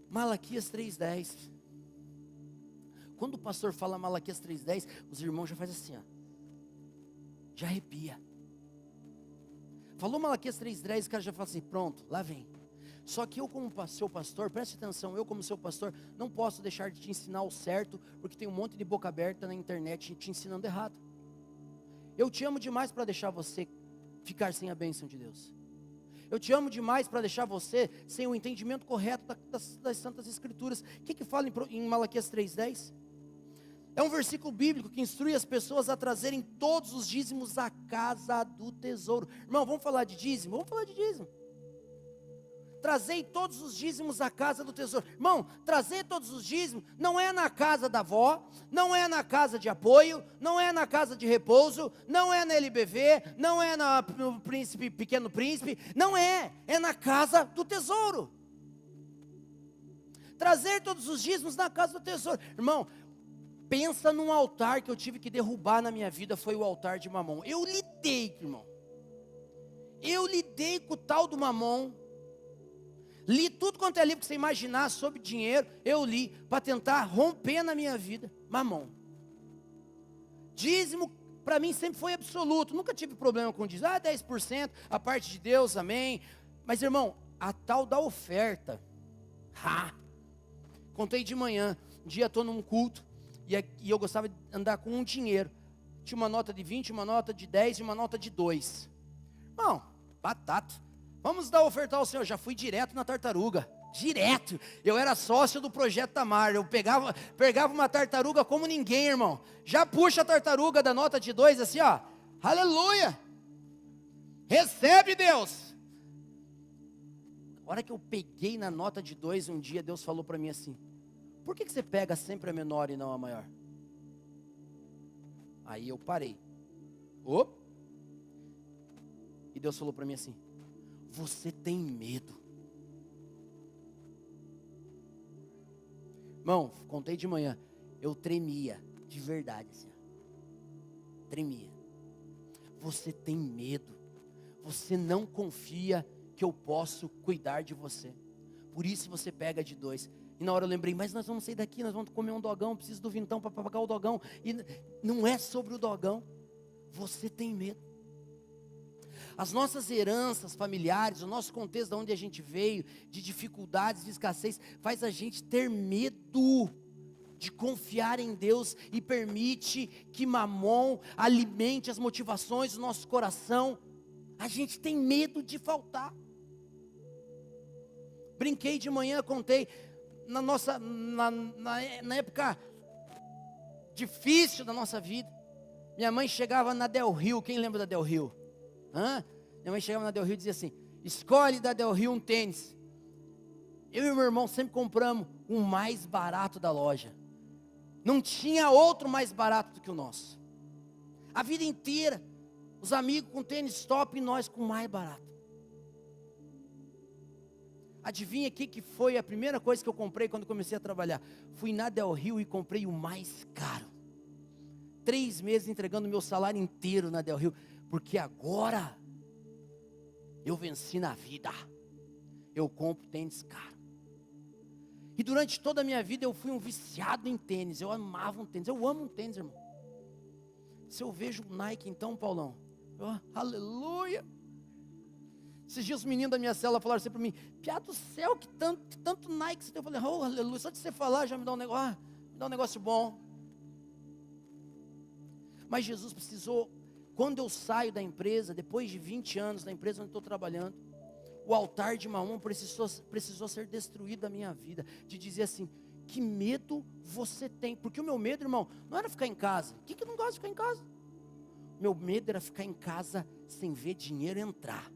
Malaquias 3:10. Quando o pastor fala Malaquias 3:10, os irmãos já fazem assim, ó. Já arrepia. Falou Malaquias 3:10, o cara já fala assim, pronto, lá vem. Só que eu como seu pastor, preste atenção, eu como seu pastor, não posso deixar de te ensinar o certo, porque tem um monte de boca aberta na internet te ensinando errado. Eu te amo demais para deixar você ficar sem a bênção de Deus. Eu te amo demais para deixar você sem o entendimento correto das Santas Escrituras. O que fala em Malaquias 3:10? É um versículo bíblico que instrui as pessoas a trazerem todos os dízimos à casa do tesouro. Irmão, vamos falar de dízimo? Vamos falar de dízimo. Trazei todos os dízimos à casa do tesouro. Irmão, trazer todos os dízimos não é na casa da avó, não é na casa de apoio, não é na casa de repouso, não é na LBV, não é no príncipe, Pequeno Príncipe, não é, é na casa do tesouro. Trazer todos os dízimos na casa do tesouro. Irmão, pensa num altar que eu tive que derrubar na minha vida, foi o altar de Mamon. Eu lidei, irmão. Eu lidei com o tal do Mamon. Li tudo quanto é livro que você imaginar sobre dinheiro, eu li, para tentar romper na minha vida, Mamon. Dízimo, para mim sempre foi absoluto, nunca tive problema com dízimo, 10%, a parte de Deus, amém. Mas irmão, a tal da oferta, contei de manhã, um dia estou num culto, e eu gostava de andar com um dinheiro, tinha uma nota de 20, uma nota de 10 e uma nota de 2, irmão, batata, vamos dar ofertar ao Senhor, já fui direto na tartaruga, direto, eu era sócio do Projeto Tamar, eu pegava uma tartaruga como ninguém, irmão, já puxa a tartaruga da nota de 2 assim, ó, aleluia, recebe Deus. A hora que eu peguei na nota de 2, um dia Deus falou para mim assim, por que você pega sempre a menor e não a maior? Aí eu parei. E Deus falou para mim assim, você tem medo. Irmão, contei de manhã, eu tremia, de verdade assim, tremia. Você tem medo, você não confia que eu posso cuidar de você, por isso você pega de 2. E na hora eu lembrei, mas nós vamos sair daqui, nós vamos comer um dogão, preciso do vintão para pagar o dogão. E não é sobre o dogão, você tem medo. As nossas heranças familiares, o nosso contexto de onde a gente veio, de dificuldades, de escassez, faz a gente ter medo de confiar em Deus e permite que Mamon alimente as motivações do nosso coração. A gente tem medo de faltar. Brinquei de manhã, contei. Na época difícil da nossa vida, minha mãe chegava na Del Rio, quem lembra da Del Rio? Minha mãe chegava na Del Rio e dizia assim, escolhe da Del Rio um tênis. Eu e meu irmão sempre compramos o mais barato da loja, não tinha outro mais barato do que o nosso, a vida inteira, os amigos com tênis top e nós com o mais barato. Adivinha o que foi a primeira coisa que eu comprei quando comecei a trabalhar? Fui na Del Rio e comprei o mais caro. 3 meses entregando meu salário inteiro na Del Rio. Porque agora eu venci na vida. Eu compro tênis caro. E durante toda a minha vida eu fui um viciado em tênis. Eu amava um tênis. Eu amo um tênis, irmão. Se eu vejo um Nike então, Paulão, aleluia. Esses dias os meninos da minha célula falaram assim para mim, piada do céu, que tanto Nike você tem. Eu falei, aleluia, só de você falar já me dá um negócio, me dá um negócio bom. Mas Jesus precisou, quando eu saio da empresa, depois de 20 anos da empresa onde estou trabalhando, o altar de Mamon precisou ser destruído da minha vida, de dizer assim, que medo você tem? Porque o meu medo, irmão, não era ficar em casa. Quem que não gosta de ficar em casa? Meu medo era ficar em casa sem ver dinheiro entrar.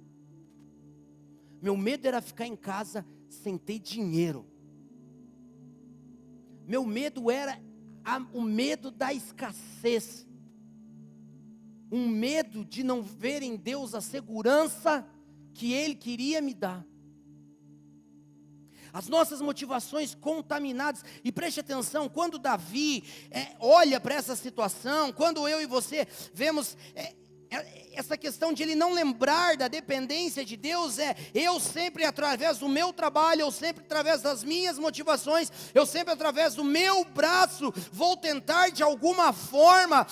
Meu medo era ficar em casa sem ter dinheiro. Meu medo era o medo da escassez. Um medo de não ver em Deus a segurança que Ele queria me dar. As nossas motivações contaminadas. E preste atenção, quando Davi olha para essa situação, quando eu e você vemos essa questão de ele não lembrar da dependência de Deus, eu sempre através do meu trabalho, eu sempre através das minhas motivações, eu sempre através do meu braço, vou tentar de alguma forma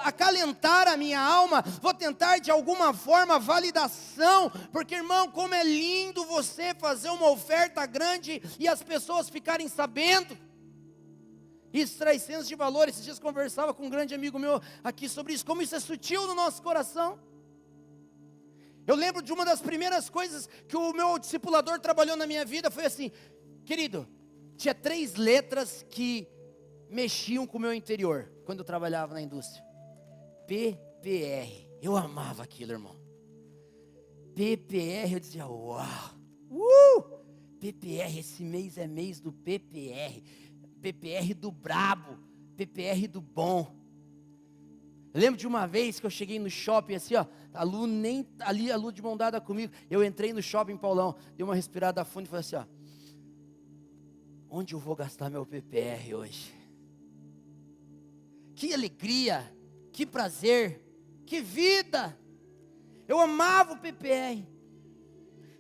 acalentar a minha alma, vou tentar de alguma forma validação, porque irmão, como é lindo você fazer uma oferta grande e as pessoas ficarem sabendo. Isso traz senso de valor. Esses dias conversava com um grande amigo meu aqui sobre isso, como isso é sutil no nosso coração. Eu lembro de uma das primeiras coisas que o meu discipulador trabalhou na minha vida, foi assim, querido, tinha 3 letras que mexiam com o meu interior, quando eu trabalhava na indústria. PPR, eu amava aquilo, irmão. PPR, eu dizia, uau, PPR, esse mês é mês do PPR. PPR do brabo, PPR do bom. Eu lembro de uma vez que eu cheguei no shopping assim, ó, a Lu de mão dada comigo, eu entrei no shopping Paulão, dei uma respirada fundo e falei assim, ó, onde eu vou gastar meu PPR hoje? Que alegria, que prazer, que vida, eu amava o PPR,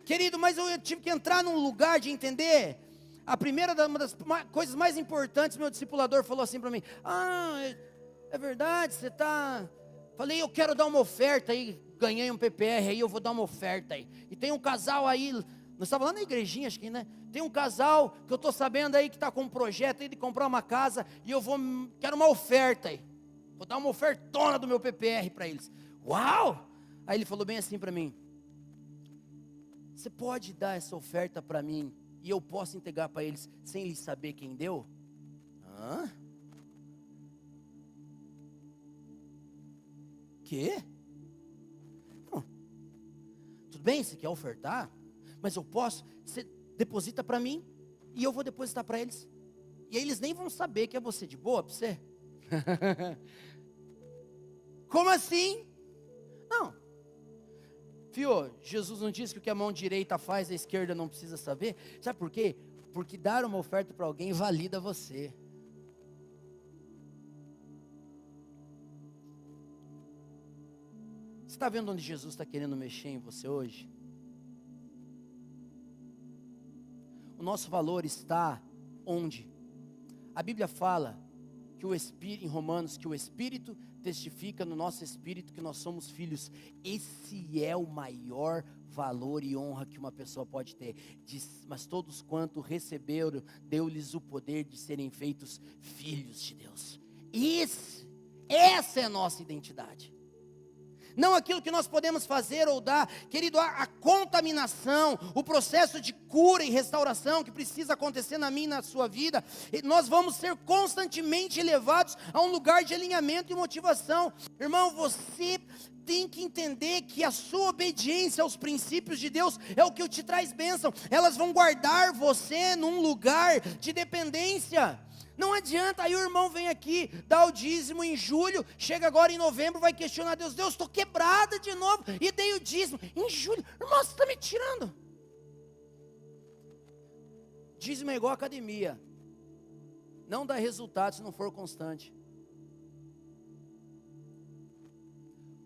querido, mas eu tive que entrar num lugar de entender. Uma das coisas mais importantes, meu discipulador falou assim para mim, é verdade, você está... Falei, eu quero dar uma oferta aí, ganhei um PPR aí, eu vou dar uma oferta aí. E tem um casal aí, nós estávamos lá na igrejinha, acho que, né? Tem um casal que eu estou sabendo aí que está com um projeto aí de comprar uma casa, e quero uma oferta aí. Vou dar uma ofertona do meu PPR para eles. Uau! Aí ele falou bem assim para mim, você pode dar essa oferta para mim, e eu posso entregar para eles sem eles saber quem deu? Hã? Quê? Não. Tudo bem, você quer ofertar? Mas eu posso, você deposita para mim e eu vou depositar para eles. E aí eles nem vão saber que é você, de boa para você? Como assim? Não. Fio, Jesus não disse que o que a mão direita faz, a esquerda não precisa saber? Sabe por quê? Porque dar uma oferta para alguém valida você. Você está vendo onde Jesus está querendo mexer em você hoje? O nosso valor está onde? A Bíblia fala que o Espírito, em Romanos, que o Espírito testifica no nosso espírito que nós somos filhos. Esse é o maior valor e honra que uma pessoa pode ter. Mas todos quanto receberam, deu-lhes o poder de serem feitos filhos de Deus. Essa é a nossa identidade. Não aquilo que nós podemos fazer ou dar, querido, a contaminação, o processo de cura e restauração que precisa acontecer na minha e na sua vida, nós vamos ser constantemente levados a um lugar de alinhamento e motivação. Irmão, você tem que entender que a sua obediência aos princípios de Deus é o que te traz bênção. Elas vão guardar você num lugar de dependência. Não adianta, aí o irmão vem aqui, dá o dízimo em julho, chega agora em novembro, vai questionar Deus, estou quebrada de novo, e dei o dízimo, em julho, irmão, você está me tirando. Dízimo é igual academia, não dá resultado se não for constante.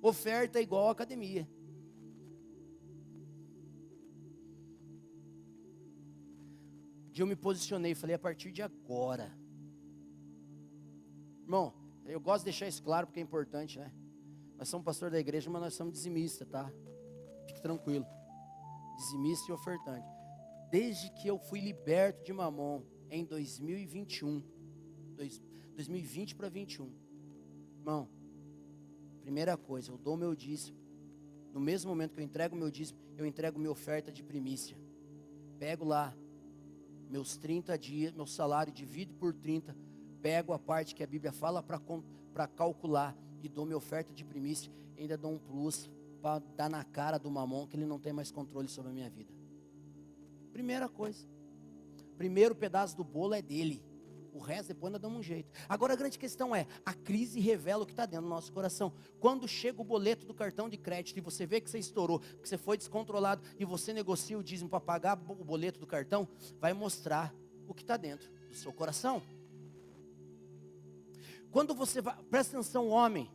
Oferta é igual academia. Um dia eu me posicionei, falei, a partir de agora, irmão, eu gosto de deixar isso claro porque é importante, né? Nós somos pastor da igreja, mas nós somos dizimistas, tá? Fique tranquilo. Dizimista e ofertante. Desde que eu fui liberto de Mamon em 2021, 2020 para 21, irmão, primeira coisa, eu dou meu dízimo. No mesmo momento que eu entrego meu dízimo, eu entrego minha oferta de primícia. Pego lá meus 30 dias, meu salário, divido por 30, pego a parte que a Bíblia fala para calcular e dou minha oferta de primícia, ainda dou um plus para dar na cara do Mamon que ele não tem mais controle sobre a minha vida. Primeira coisa, primeiro pedaço do bolo é dele, O resto depois nós damos um jeito. Agora a grande questão é, a crise revela o que está dentro do nosso coração. Quando chega o boleto do cartão de crédito e você vê que você estourou, que você foi descontrolado e você negocia o dízimo para pagar o boleto do cartão, vai mostrar o que está dentro do seu coração. Quando você vai, presta atenção, homem.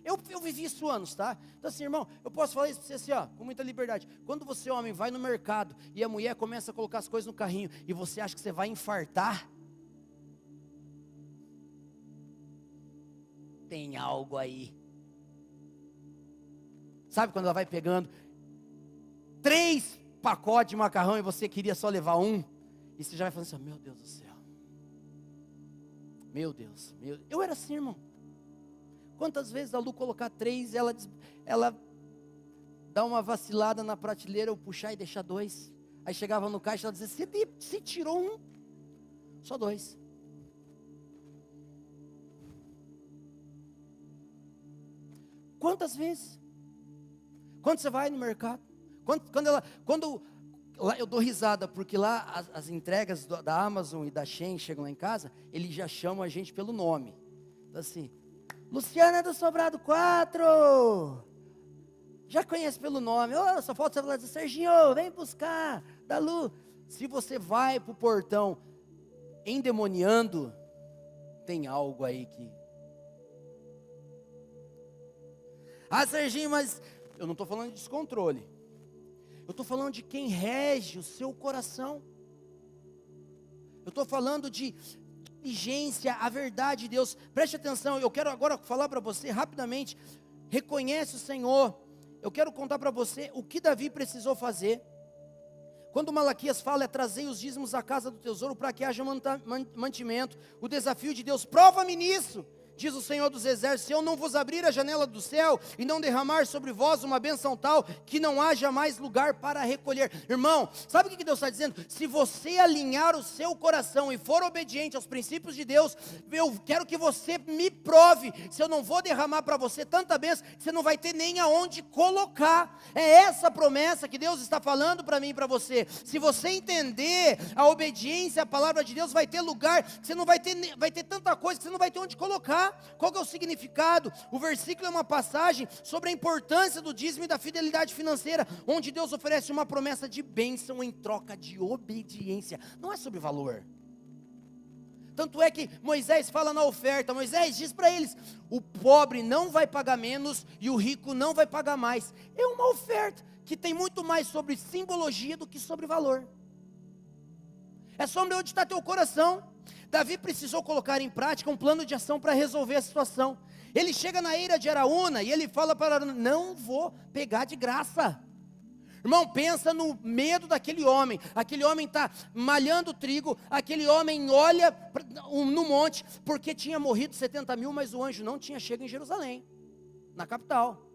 Eu vivi isso anos, tá? Então assim, irmão, eu posso falar isso para você assim, ó, com muita liberdade. Quando você, homem, vai no mercado e a mulher começa a colocar as coisas no carrinho e você acha que você vai infartar, tem algo aí. Sabe quando ela vai pegando 3 pacotes de macarrão e você queria só levar um? E você já vai falando assim, meu Deus do céu. Meu Deus. Eu era assim, irmão. Quantas vezes a Lu colocar 3, ela dá uma vacilada na prateleira, eu puxar e deixar 2. Aí chegava no caixa e ela dizia, você tirou um, só 2. Quantas vezes? Quando você vai no mercado? Quando lá eu dou risada, porque lá as entregas da Amazon e da Shein chegam lá em casa, eles já chamam a gente pelo nome. Então assim, Luciana do Sobrado 4, já conhece pelo nome, só falta você falar assim, Serginho, vem buscar, da Lu. Se você vai para o portão endemoniando, tem algo aí que... Serginho, mas eu não estou falando de descontrole, eu estou falando de quem rege o seu coração, eu estou falando de inteligência, a verdade de Deus. Preste atenção, eu quero agora falar para você rapidamente, reconhece o Senhor. Eu quero contar para você o que Davi precisou fazer. Quando Malaquias fala, trazei os dízimos à casa do tesouro para que haja mantimento. O desafio de Deus, prova-me nisso, diz o Senhor dos Exércitos, se eu não vos abrir a janela do céu e não derramar sobre vós uma bênção tal, que não haja mais lugar para recolher. Irmão, sabe o que Deus está dizendo? Se você alinhar o seu coração e for obediente aos princípios de Deus, eu quero que você me prove, se eu não vou derramar para você tanta bênção, que você não vai ter nem aonde colocar. É essa promessa que Deus está falando para mim e para você. Se você entender a obediência à palavra de Deus, vai ter lugar, que você não vai ter tanta coisa, que você não vai ter onde colocar. Qual que é o significado? O versículo é uma passagem sobre a importância do dízimo e da fidelidade financeira, onde Deus oferece uma promessa de bênção em troca de obediência. Não é sobre valor. Tanto é que Moisés fala na oferta, Moisés diz para eles, o pobre não vai pagar menos e o rico não vai pagar mais. É uma oferta que tem muito mais sobre simbologia do que sobre valor. É sobre onde está teu coração. Davi precisou colocar em prática um plano de ação para resolver a situação. Ele chega na eira de Araúna e ele fala para Araúna, não vou pegar de graça. Irmão, pensa no medo daquele homem. Aquele homem está malhando trigo, aquele homem olha no monte, porque tinha morrido 70 mil, mas o anjo não tinha chegado em Jerusalém, na capital.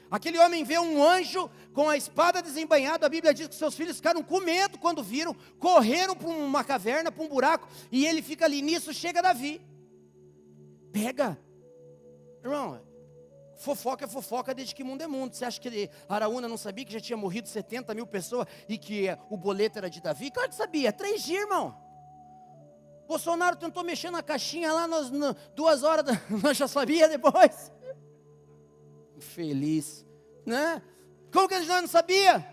Aquele homem vê um anjo com a espada desembainhada, a Bíblia diz que seus filhos ficaram com medo quando viram, correram para uma caverna, para um buraco, e ele fica ali, nisso chega Davi, pega, irmão, fofoca é fofoca desde que mundo é mundo. Você acha que Araúna não sabia que já tinha morrido 70 mil pessoas, e que o boleto era de Davi? Claro que sabia, 3 dias, irmão. Bolsonaro tentou mexer na caixinha lá, 2 horas, nós já sabia depois. Infeliz, né? Como que nós não sabia?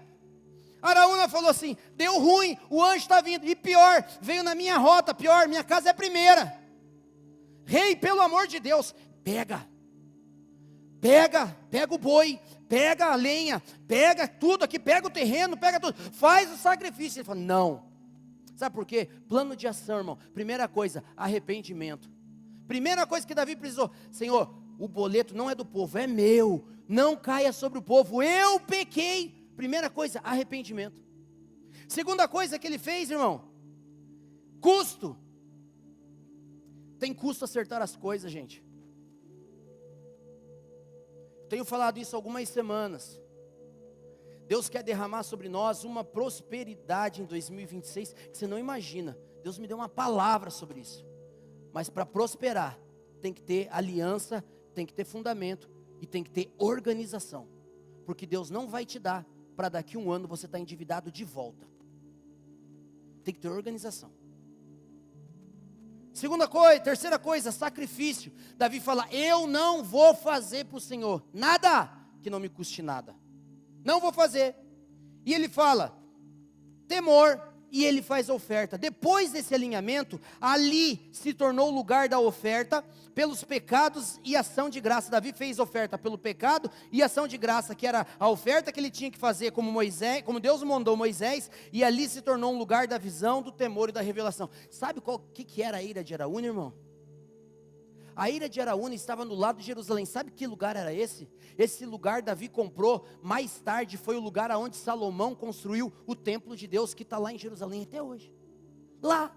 Araúna falou assim, deu ruim, o anjo está vindo, e pior, veio na minha rota, pior, minha casa é a primeira. Rei, pelo amor de Deus, pega o boi, pega a lenha, pega tudo aqui, pega o terreno, pega tudo, faz o sacrifício. Ele falou, não. Sabe por quê? Plano de ação, irmão. Primeira coisa, arrependimento. Primeira coisa que Davi precisou, Senhor, o boleto não é do povo, é meu, não caia sobre o povo, eu pequei. Primeira coisa, arrependimento. Segunda coisa que ele fez, irmão, custo. Tem custo acertar as coisas, gente. Tenho falado isso há algumas semanas. Deus quer derramar sobre nós uma prosperidade em 2026 que você não imagina. Deus me deu uma palavra sobre isso. Mas para prosperar, tem que ter aliança, tem que ter fundamento e tem que ter organização. Porque Deus não vai te dar para daqui a um ano você estar endividado de volta. Tem que ter organização. Segunda coisa, terceira coisa, sacrifício. Davi fala: eu não vou fazer para o Senhor nada que não me custe nada. Não vou fazer. E ele fala: temor, e ele faz a oferta. Depois desse alinhamento, ali se tornou o lugar da oferta pelos pecados e ação de graça. Davi fez oferta pelo pecado e ação de graça, que era a oferta que ele tinha que fazer como Moisés, como Deus mandou Moisés, e ali se tornou um lugar da visão, do temor e da revelação. Sabe o que era a ira de Araúna, irmão? A ira de Araúna estava no lado de Jerusalém. Sabe que lugar era esse? Esse lugar Davi comprou, mais tarde foi o lugar onde Salomão construiu o templo de Deus, que está lá em Jerusalém até hoje. Lá.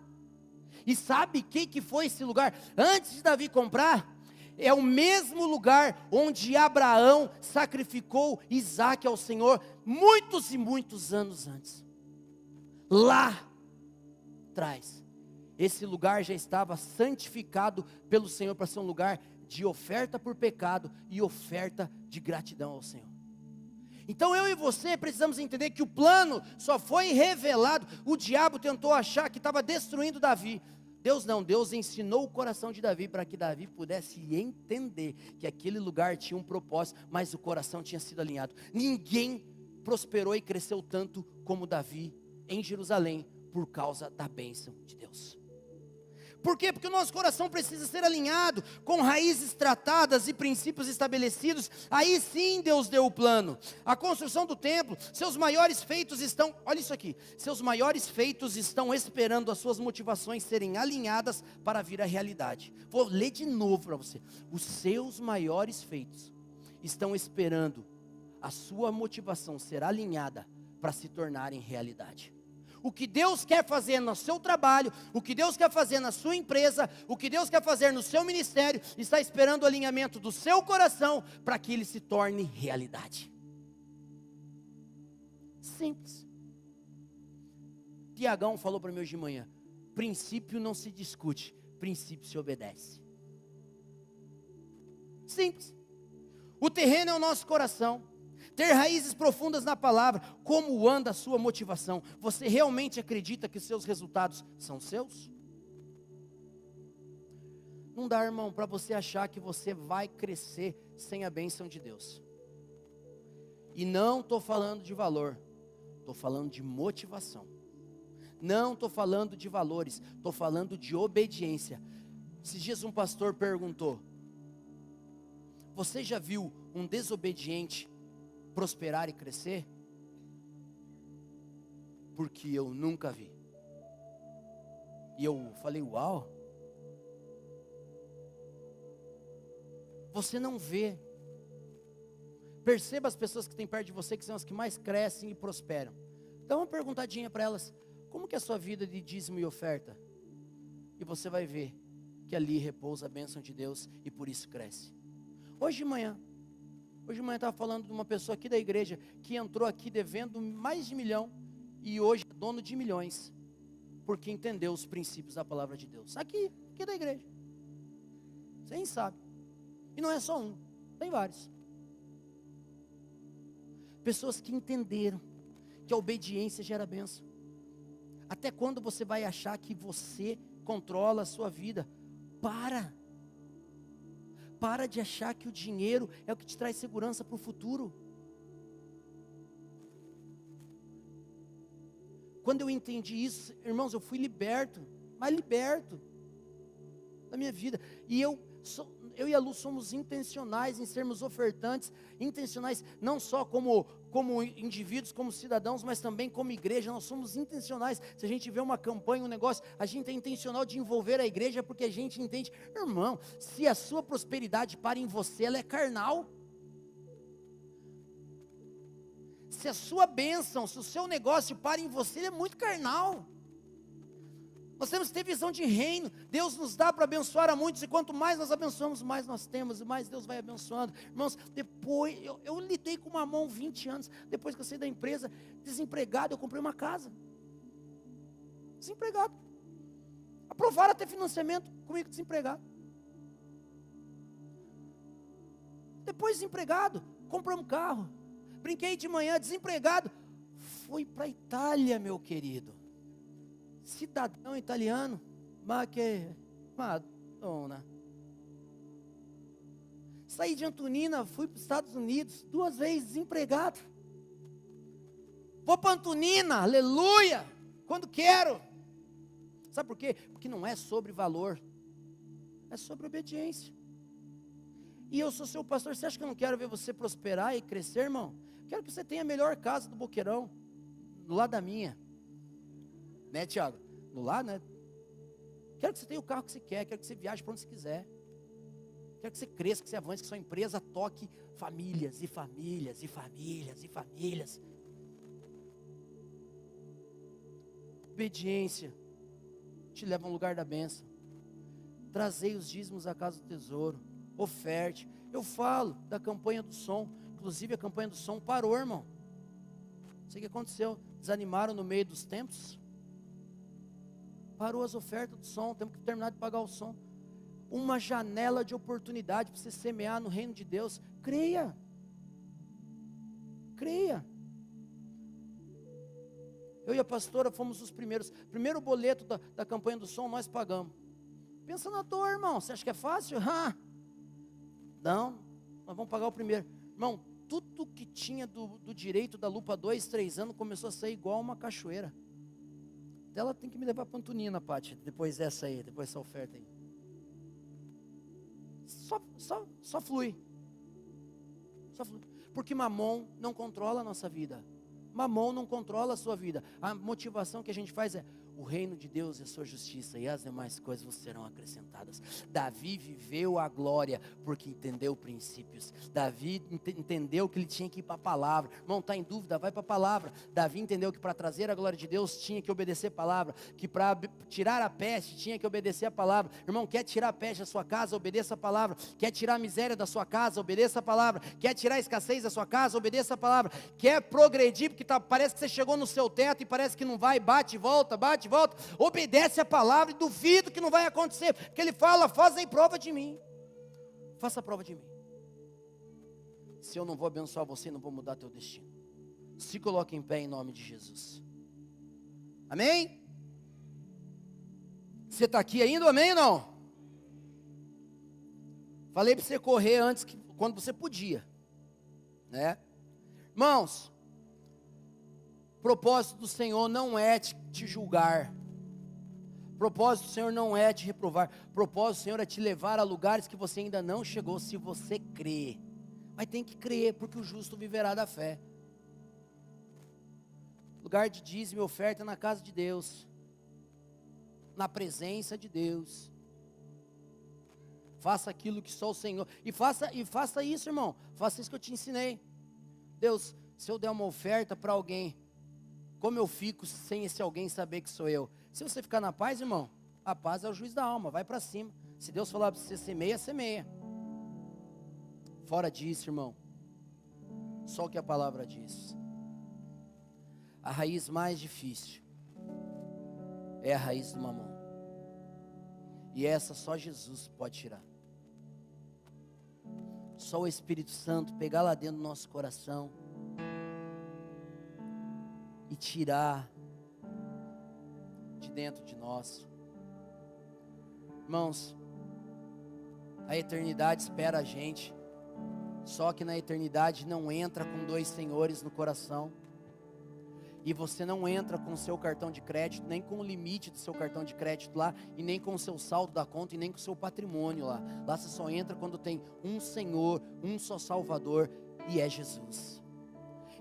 E sabe que foi esse lugar? Antes de Davi comprar, é o mesmo lugar onde Abraão sacrificou Isaque ao Senhor, muitos e muitos anos antes. Lá atrás. Esse lugar já estava santificado pelo Senhor para ser um lugar de oferta por pecado e oferta de gratidão ao Senhor. Então eu e você precisamos entender que o plano só foi revelado. O diabo tentou achar que estava destruindo Davi. Deus não, Deus ensinou o coração de Davi para que Davi pudesse entender que aquele lugar tinha um propósito, mas o coração tinha sido alinhado. Ninguém prosperou e cresceu tanto como Davi em Jerusalém por causa da bênção de Deus. Por quê? Porque o nosso coração precisa ser alinhado com raízes tratadas e princípios estabelecidos. Aí sim Deus deu o plano. A construção do templo, seus maiores feitos estão, olha isso aqui, seus maiores feitos estão esperando as suas motivações serem alinhadas para vir à realidade. Vou ler de novo para você. Os seus maiores feitos estão esperando a sua motivação ser alinhada para se tornarem realidade. O que Deus quer fazer no seu trabalho, o que Deus quer fazer na sua empresa, o que Deus quer fazer no seu ministério, está esperando o alinhamento do seu coração para que ele se torne realidade. Simples. Tiagão falou para mim hoje de manhã: princípio não se discute, princípio se obedece. Simples. O terreno é o nosso coração. Ter raízes profundas na palavra. Como anda a sua motivação? Você realmente acredita que os seus resultados são seus? Não dá, irmão, para você achar que você vai crescer sem a bênção de Deus. E não estou falando de valor, estou falando de motivação. Não estou falando de valores, estou falando de obediência. Esses dias um pastor perguntou: você já viu um desobediente prosperar e crescer? Porque eu nunca vi. E eu falei: uau. Você não vê. Perceba as pessoas que têm perto de você, que são as que mais crescem e prosperam. Dá uma perguntadinha para elas: como que é a sua vida de dízimo e oferta? E você vai ver que ali repousa a bênção de Deus e por isso cresce. Hoje de manhã eu estava falando de uma pessoa aqui da igreja que entrou aqui devendo mais de 1 milhão e hoje é dono de milhões, porque entendeu os princípios da palavra de Deus. Aqui da igreja. Você nem sabe. E não é só um, tem vários. Pessoas que entenderam que a obediência gera bênção. Até quando você vai achar que você controla a sua vida? Para de achar que o dinheiro é o que te traz segurança para o futuro. Quando eu entendi isso, irmãos, eu fui liberto da minha vida. E eu e a Lu somos intencionais em sermos ofertantes, intencionais não só como indivíduos, como cidadãos, mas também como igreja. Nós somos intencionais. Se a gente vê uma campanha, um negócio, a gente é intencional de envolver a igreja, porque a gente entende, irmão, se a sua prosperidade para em você, ela é carnal. Se a sua bênção, se o seu negócio para em você, ele é muito carnal. Nós temos que ter visão de reino. Deus nos dá para abençoar a muitos, e quanto mais nós abençoamos, mais nós temos, e mais Deus vai abençoando. Irmãos, depois, eu lidei com Mamão 20 anos, depois que eu saí da empresa, desempregado, eu comprei uma casa. Desempregado. Aprovaram até financiamento comigo desempregado. Depois desempregado, comprei um carro. Brinquei de manhã, desempregado. Fui para a Itália, meu querido. Cidadão italiano, ma che Madonna. Saí de Antonina, fui para os Estados Unidos, 2 vezes desempregado. Vou para Antonina, aleluia, quando quero. Sabe por quê? Porque não é sobre valor, é sobre obediência. E eu sou seu pastor, você acha que eu não quero ver você prosperar e crescer, irmão? Quero que você tenha a melhor casa do Boqueirão, do lado da minha. Né, Tiago? Do lado, né? Quero que você tenha o carro que você quer, quero que você viaje para onde você quiser. Quero que você cresça, que você avance, que sua empresa toque famílias e famílias e famílias e famílias. Obediência te leva a um lugar da bênção. Trazei os dízimos à casa do tesouro. Oferte. Eu falo da campanha do som. Inclusive a campanha do som parou, irmão. Não sei o que aconteceu. Desanimaram no meio dos tempos. Parou as ofertas do som. Temos que terminar de pagar o som. Uma janela de oportunidade para você semear no reino de Deus. Creia. Creia. Eu e a pastora fomos os primeiros. Primeiro boleto da campanha do som nós pagamos. Pensa na dor, irmão. Você acha que é fácil? Não, nós vamos pagar o primeiro. Irmão, tudo que tinha do direito da lupa 2, 3 anos começou a sair igual uma cachoeira. Ela tem que me levar para Antonina, Pati, depois dessa aí, depois dessa oferta aí. Só flui. Só flui. Porque Mamon não controla a nossa vida. Mamon não controla a sua vida. A motivação que a gente faz é: o reino de Deus é a sua justiça, e as demais coisas serão acrescentadas. Davi viveu a glória porque entendeu princípios. Davi entendeu que ele tinha que ir para a palavra. Irmão, está em dúvida? Vai para a palavra. Davi entendeu que para trazer a glória de Deus tinha que obedecer a palavra. Que para tirar a peste tinha que obedecer a palavra. Irmão, quer tirar a peste da sua casa? Obedeça a palavra. Quer tirar a miséria da sua casa? Obedeça a palavra. Quer tirar a escassez da sua casa? Obedeça a palavra. Quer progredir porque parece que você chegou no seu teto e parece que não vai, bate e volta, obedece a palavra e duvido que não vai acontecer, porque ele fala: fazem prova de mim, faça prova de mim. Se eu não vou abençoar você, não vou mudar teu destino. Se coloque em pé em nome de Jesus. Amém? Você está aqui ainda, amém ou não? Falei para você correr antes, quando você podia, né? Irmãos, propósito do Senhor não é te julgar. Propósito do Senhor não é te reprovar. Propósito do Senhor é te levar a lugares que você ainda não chegou, se você crê. Mas tem que crer, porque o justo viverá da fé. Lugar de dízimo e oferta na casa de Deus, na presença de Deus. Faça aquilo que só o Senhor. E faça isso, irmão. Faça isso que eu te ensinei. Deus, se eu der uma oferta para alguém, como eu fico sem esse alguém saber que sou eu? Se você ficar na paz, irmão, a paz é o juiz da alma, vai para cima. Se Deus falar para você semeia, semeia. Fora disso, irmão, só o que a palavra diz. A raiz mais difícil é a raiz do mamão. E essa só Jesus pode tirar. Só o Espírito Santo pegar lá dentro do nosso coração e tirar de dentro de nós. Irmãos, a eternidade espera a gente. Só que na eternidade não entra com 2 senhores no coração. E você não entra com o seu cartão de crédito, nem com o limite do seu cartão de crédito lá, e nem com o seu saldo da conta, e nem com o seu patrimônio lá. Lá você só entra quando tem um Senhor, um só Salvador, e é Jesus.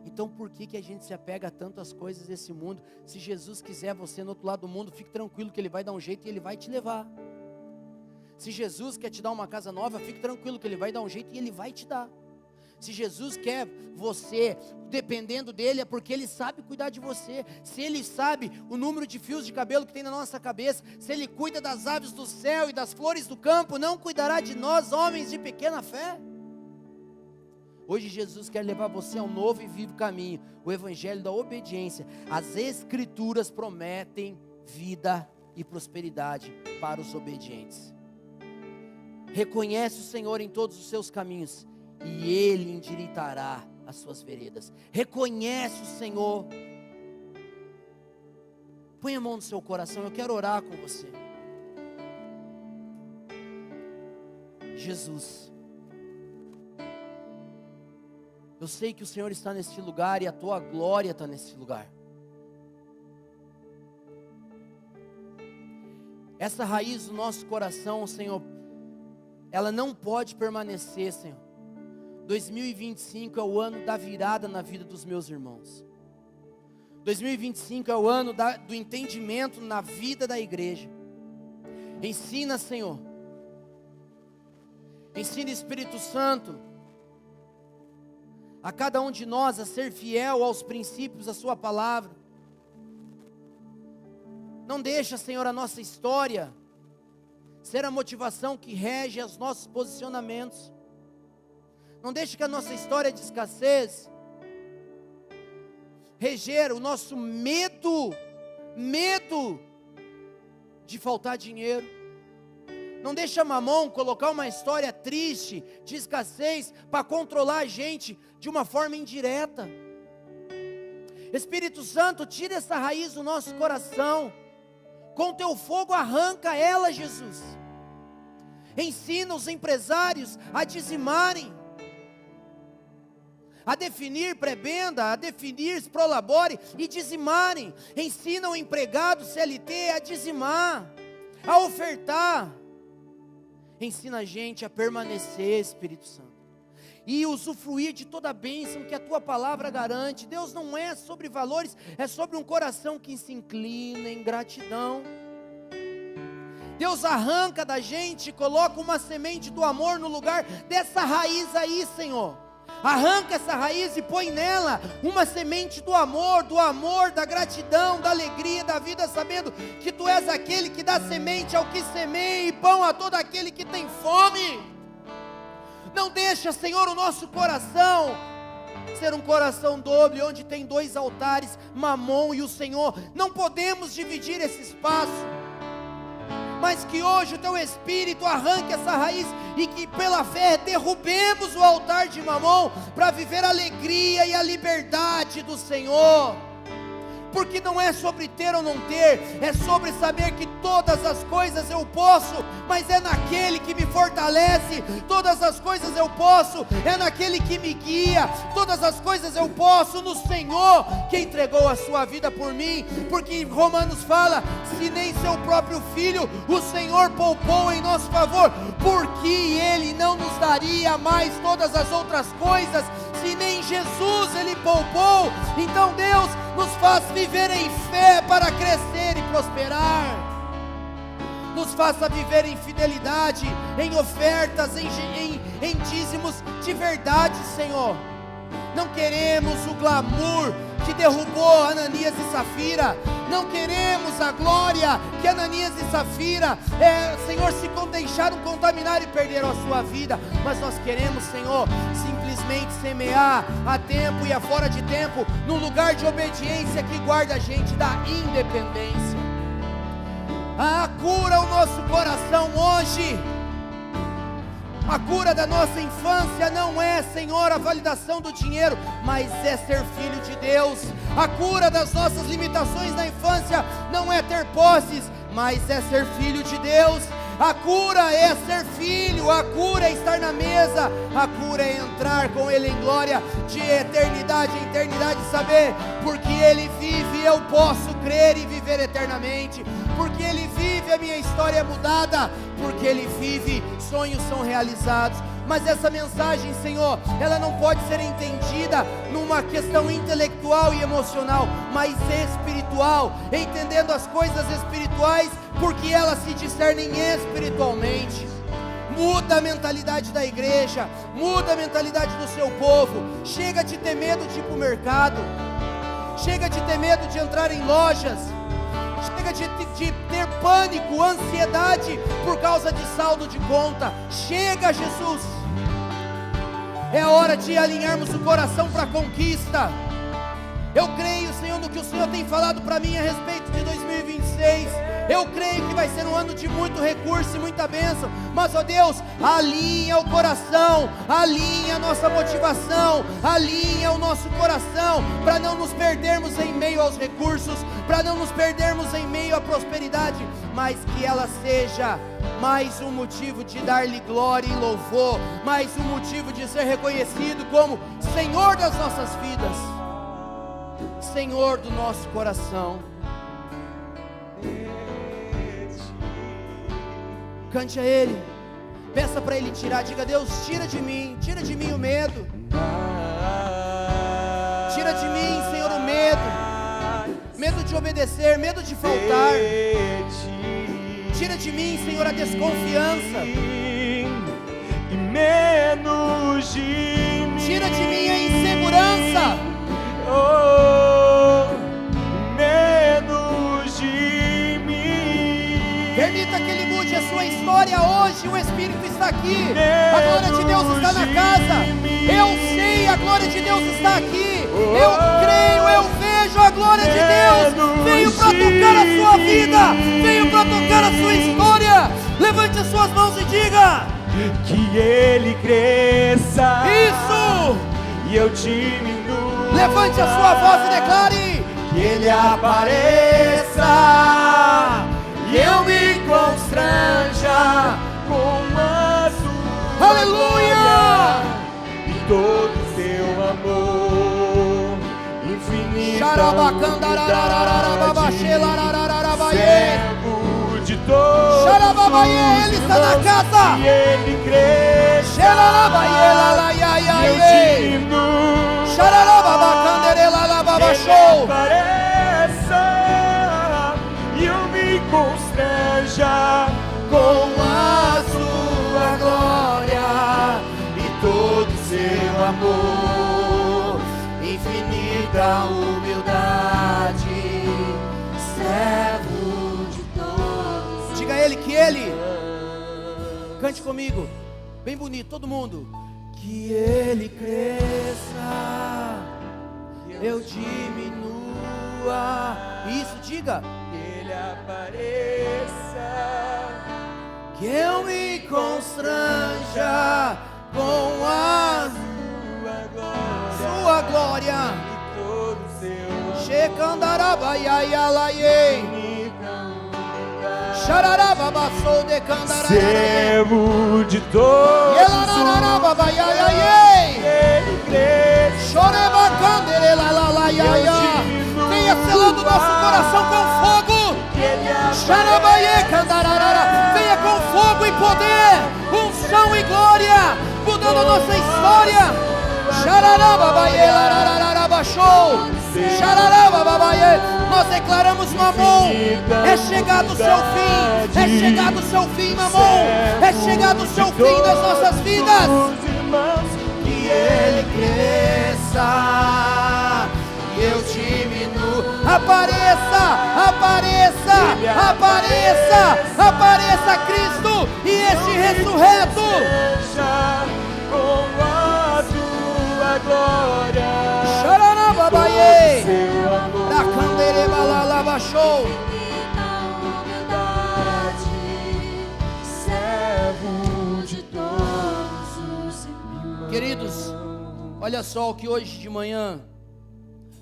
Então por que a gente se apega a tantas coisas desse mundo? Se Jesus quiser você no outro lado do mundo, fique tranquilo que Ele vai dar um jeito e Ele vai te levar. Se Jesus quer te dar uma casa nova, fique tranquilo que Ele vai dar um jeito e Ele vai te dar. Se Jesus quer você, dependendo dEle, é porque Ele sabe cuidar de você. Se Ele sabe o número de fios de cabelo que tem na nossa cabeça, se Ele cuida das aves do céu e das flores do campo, não cuidará de nós, homens de pequena fé? Hoje Jesus quer levar você a um novo e vivo caminho, o evangelho da obediência. As Escrituras prometem vida e prosperidade para os obedientes. Reconhece o Senhor em todos os seus caminhos e Ele endireitará as suas veredas. Reconhece o Senhor. Põe a mão no seu coração, eu quero orar com você. Jesus, eu sei que o Senhor está nesse lugar e a Tua glória está nesse lugar. Essa raiz do nosso coração, Senhor, ela não pode permanecer, Senhor. 2025 é o ano da virada na vida dos meus irmãos. 2025 é o ano do entendimento na vida da igreja. Ensina, Senhor. Ensina, Espírito Santo, a cada um de nós a ser fiel aos princípios da Sua palavra. Não deixa, Senhor, a nossa história ser a motivação que rege os nossos posicionamentos. Não deixe que a nossa história de escassez reger o nosso medo de faltar dinheiro. Não deixa Mamon colocar uma história triste de escassez para controlar a gente de uma forma indireta. Espírito Santo, tira essa raiz do nosso coração. Com Teu fogo arranca ela, Jesus. Ensina os empresários a dizimarem, a definir prebenda, a definir prolabore e dizimarem. Ensina o empregado CLT a dizimar, a ofertar. Ensina a gente a permanecer, Espírito Santo, e usufruir de toda a bênção que a Tua palavra garante. Deus, não é sobre valores, é sobre um coração que se inclina em gratidão. Deus, arranca da gente, coloca uma semente do amor no lugar dessa raiz aí, Senhor. Arranca essa raiz e põe nela uma semente do amor, da gratidão, da alegria, da vida, sabendo que Tu és aquele que dá semente ao que semeia e pão a todo aquele que tem fome. Não deixa, Senhor, o nosso coração ser um coração doble, onde tem dois altares, Mamon e o Senhor. Não podemos dividir esse espaço, mas que hoje o Teu Espírito arranque essa raiz e que pela fé derrubemos o altar de Mamon para viver a alegria e a liberdade do Senhor. Porque não é sobre ter ou não ter, é sobre saber que todas as coisas eu posso, mas é naquele que me fortalece. Todas as coisas eu posso, é naquele que me guia. Todas as coisas eu posso no Senhor, que entregou a sua vida por mim. Porque Romanos fala, se nem seu próprio Filho o Senhor poupou em nosso favor, por que Ele não nos daria mais todas as outras coisas? Se nem Jesus Ele poupou, então Deus nos faz viver em fé para crescer e prosperar. Nos faça viver em fidelidade, em ofertas, em dízimos de verdade, Senhor. Não queremos o glamour que derrubou Ananias e Safira. Não queremos a glória que Ananias e Safira, Senhor, se deixaram contaminar e perderam a sua vida. Mas nós queremos, Senhor, simplesmente semear a tempo e a fora de tempo, num lugar de obediência que guarda a gente da independência. Cura o nosso coração hoje. A cura da nossa infância não é, Senhor, a validação do dinheiro, mas é ser filho de Deus. A cura das nossas limitações na infância não é ter posses, mas é ser filho de Deus. A cura é ser filho, a cura é estar na mesa, a cura é entrar com Ele em glória, de eternidade em eternidade, saber, porque Ele vive, eu posso crer e viver eternamente. Porque Ele vive, a minha história é mudada. Porque Ele vive, sonhos são realizados. Mas essa mensagem, Senhor, ela não pode ser entendida numa questão intelectual e emocional, mas espiritual, entendendo as coisas espirituais, porque elas se discernem espiritualmente. Muda a mentalidade da igreja, muda a mentalidade do seu povo. Chega de ter medo de ir para o mercado, chega de ter medo de entrar em lojas, chega de ter pânico, ansiedade por causa de saldo de conta. Chega, Jesus. É hora de alinharmos o coração para a conquista. Eu creio, Senhor, no que o Senhor tem falado para mim a respeito de 2026. Eu creio que vai ser um ano de muito recurso e muita bênção. Mas, ó Deus, alinha o coração, alinha a nossa motivação, alinha o nosso coração, para não nos perdermos em meio aos recursos, para não nos perdermos em meio à prosperidade, mas que ela seja mais um motivo de dar-lhe glória e louvor, mais um motivo de ser reconhecido como Senhor das nossas vidas, Senhor do nosso coração. Cante a Ele, peça para Ele tirar, diga: Deus, tira de mim o medo, tira de mim, Senhor, o medo de obedecer, medo de faltar, tira de mim, Senhor, a desconfiança, e menos de mim. Tira de mim a insegurança, menos de mim. permita que Ele mude a sua história hoje. O Espírito está aqui, a glória de Deus está na casa. Eu sei, a glória de Deus está aqui. Eu creio, eu vejo a glória de Deus. Veio para tocar a sua vida, veio para tocar a sua história. Levante as suas mãos e diga: que Ele cresça, isso! e eu diminua. Levante a sua voz e declare: que Ele apareça, e eu me constranja com a sua aleluia! glória e todo o seu amor infinito. Servo de todos, Ele está na casa. que Ele cresça, e eu diminua. Ele apareça, e eu me constranja com a sua glória e todo o seu amor, infinita humildade, servo de todos. Diga a Ele que Ele, cante comigo, bem bonito, todo mundo. Que Ele cresça, eu diminua. Isso, diga. Que Ele apareça, Que eu me constranja com a sua glória. e todo o seu Shekandarabaiaialaie. Shararababassou de candararaie. servo de todos, Yelararababaiaiaie. Ele cresça, Chorebacanderelalaia. Venha selando nosso coração com fogo. que Ele Xarabaie candararara. Venha com fogo e poder, unção e glória, mudando a nossa história. Xararababaie larararabachou. Xararababaie. Nós declaramos, Mamon, é chegado o seu fim, é chegado o seu fim, Mamon, é chegado o seu fim das nossas vidas. os irmãos, Que Ele cresça e eu diminuo. Apareça, apareça, apareça, apareça Cristo e este ressurreto. seja com a tua glória, Xararababaie, seu amor, da canderebalalabachou. servo de todos os irmãos. Queridos, olha só o que hoje de manhã,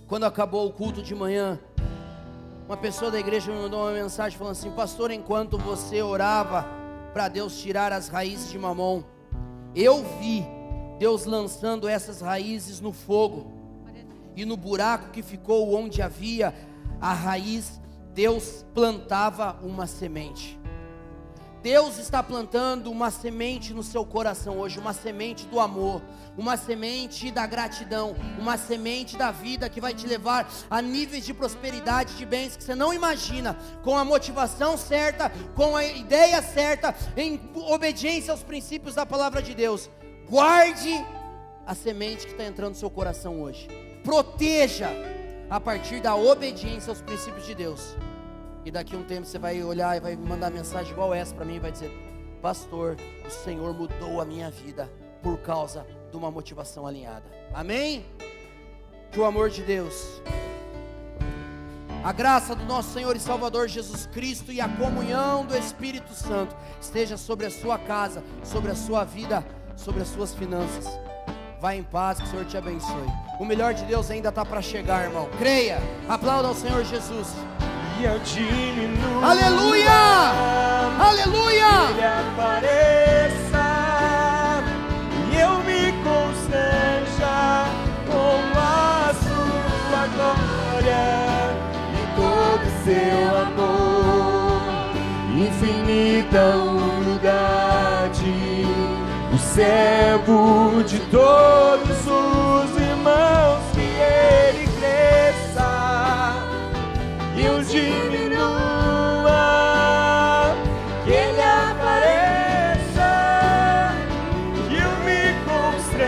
quando acabou o culto de manhã, uma pessoa da igreja me mandou uma mensagem falando assim: pastor, enquanto você orava para Deus tirar as raízes de Mamon, eu vi Deus lançando essas raízes no fogo, e no buraco que ficou onde havia a raiz, Deus plantava uma semente. Deus está plantando uma semente no seu coração hoje, uma semente do amor, uma semente da gratidão, uma semente da vida que vai te levar a níveis de prosperidade, de bens que você não imagina, com a motivação certa, com a ideia certa, em obediência aos princípios da palavra de Deus. Guarde a semente que está entrando no seu coração hoje, proteja a partir da obediência aos princípios de Deus. E daqui a um tempo você vai olhar e vai mandar mensagem igual essa para mim e vai dizer: pastor, o Senhor mudou a minha vida por causa de uma motivação alinhada. Amém? Que o amor de Deus, A graça do nosso Senhor e Salvador Jesus Cristo e a comunhão do Espírito Santo esteja sobre a sua casa, sobre a sua vida, sobre as suas finanças. Vai em paz, que o Senhor te abençoe. O melhor de Deus ainda está para chegar, irmão. Creia, aplauda ao Senhor Jesus. E eu diminuo. Aleluia! Aleluia! Ele apareça e eu me constranja com a sua glória. Todo seu amor, infinita humildade, o servo de todos.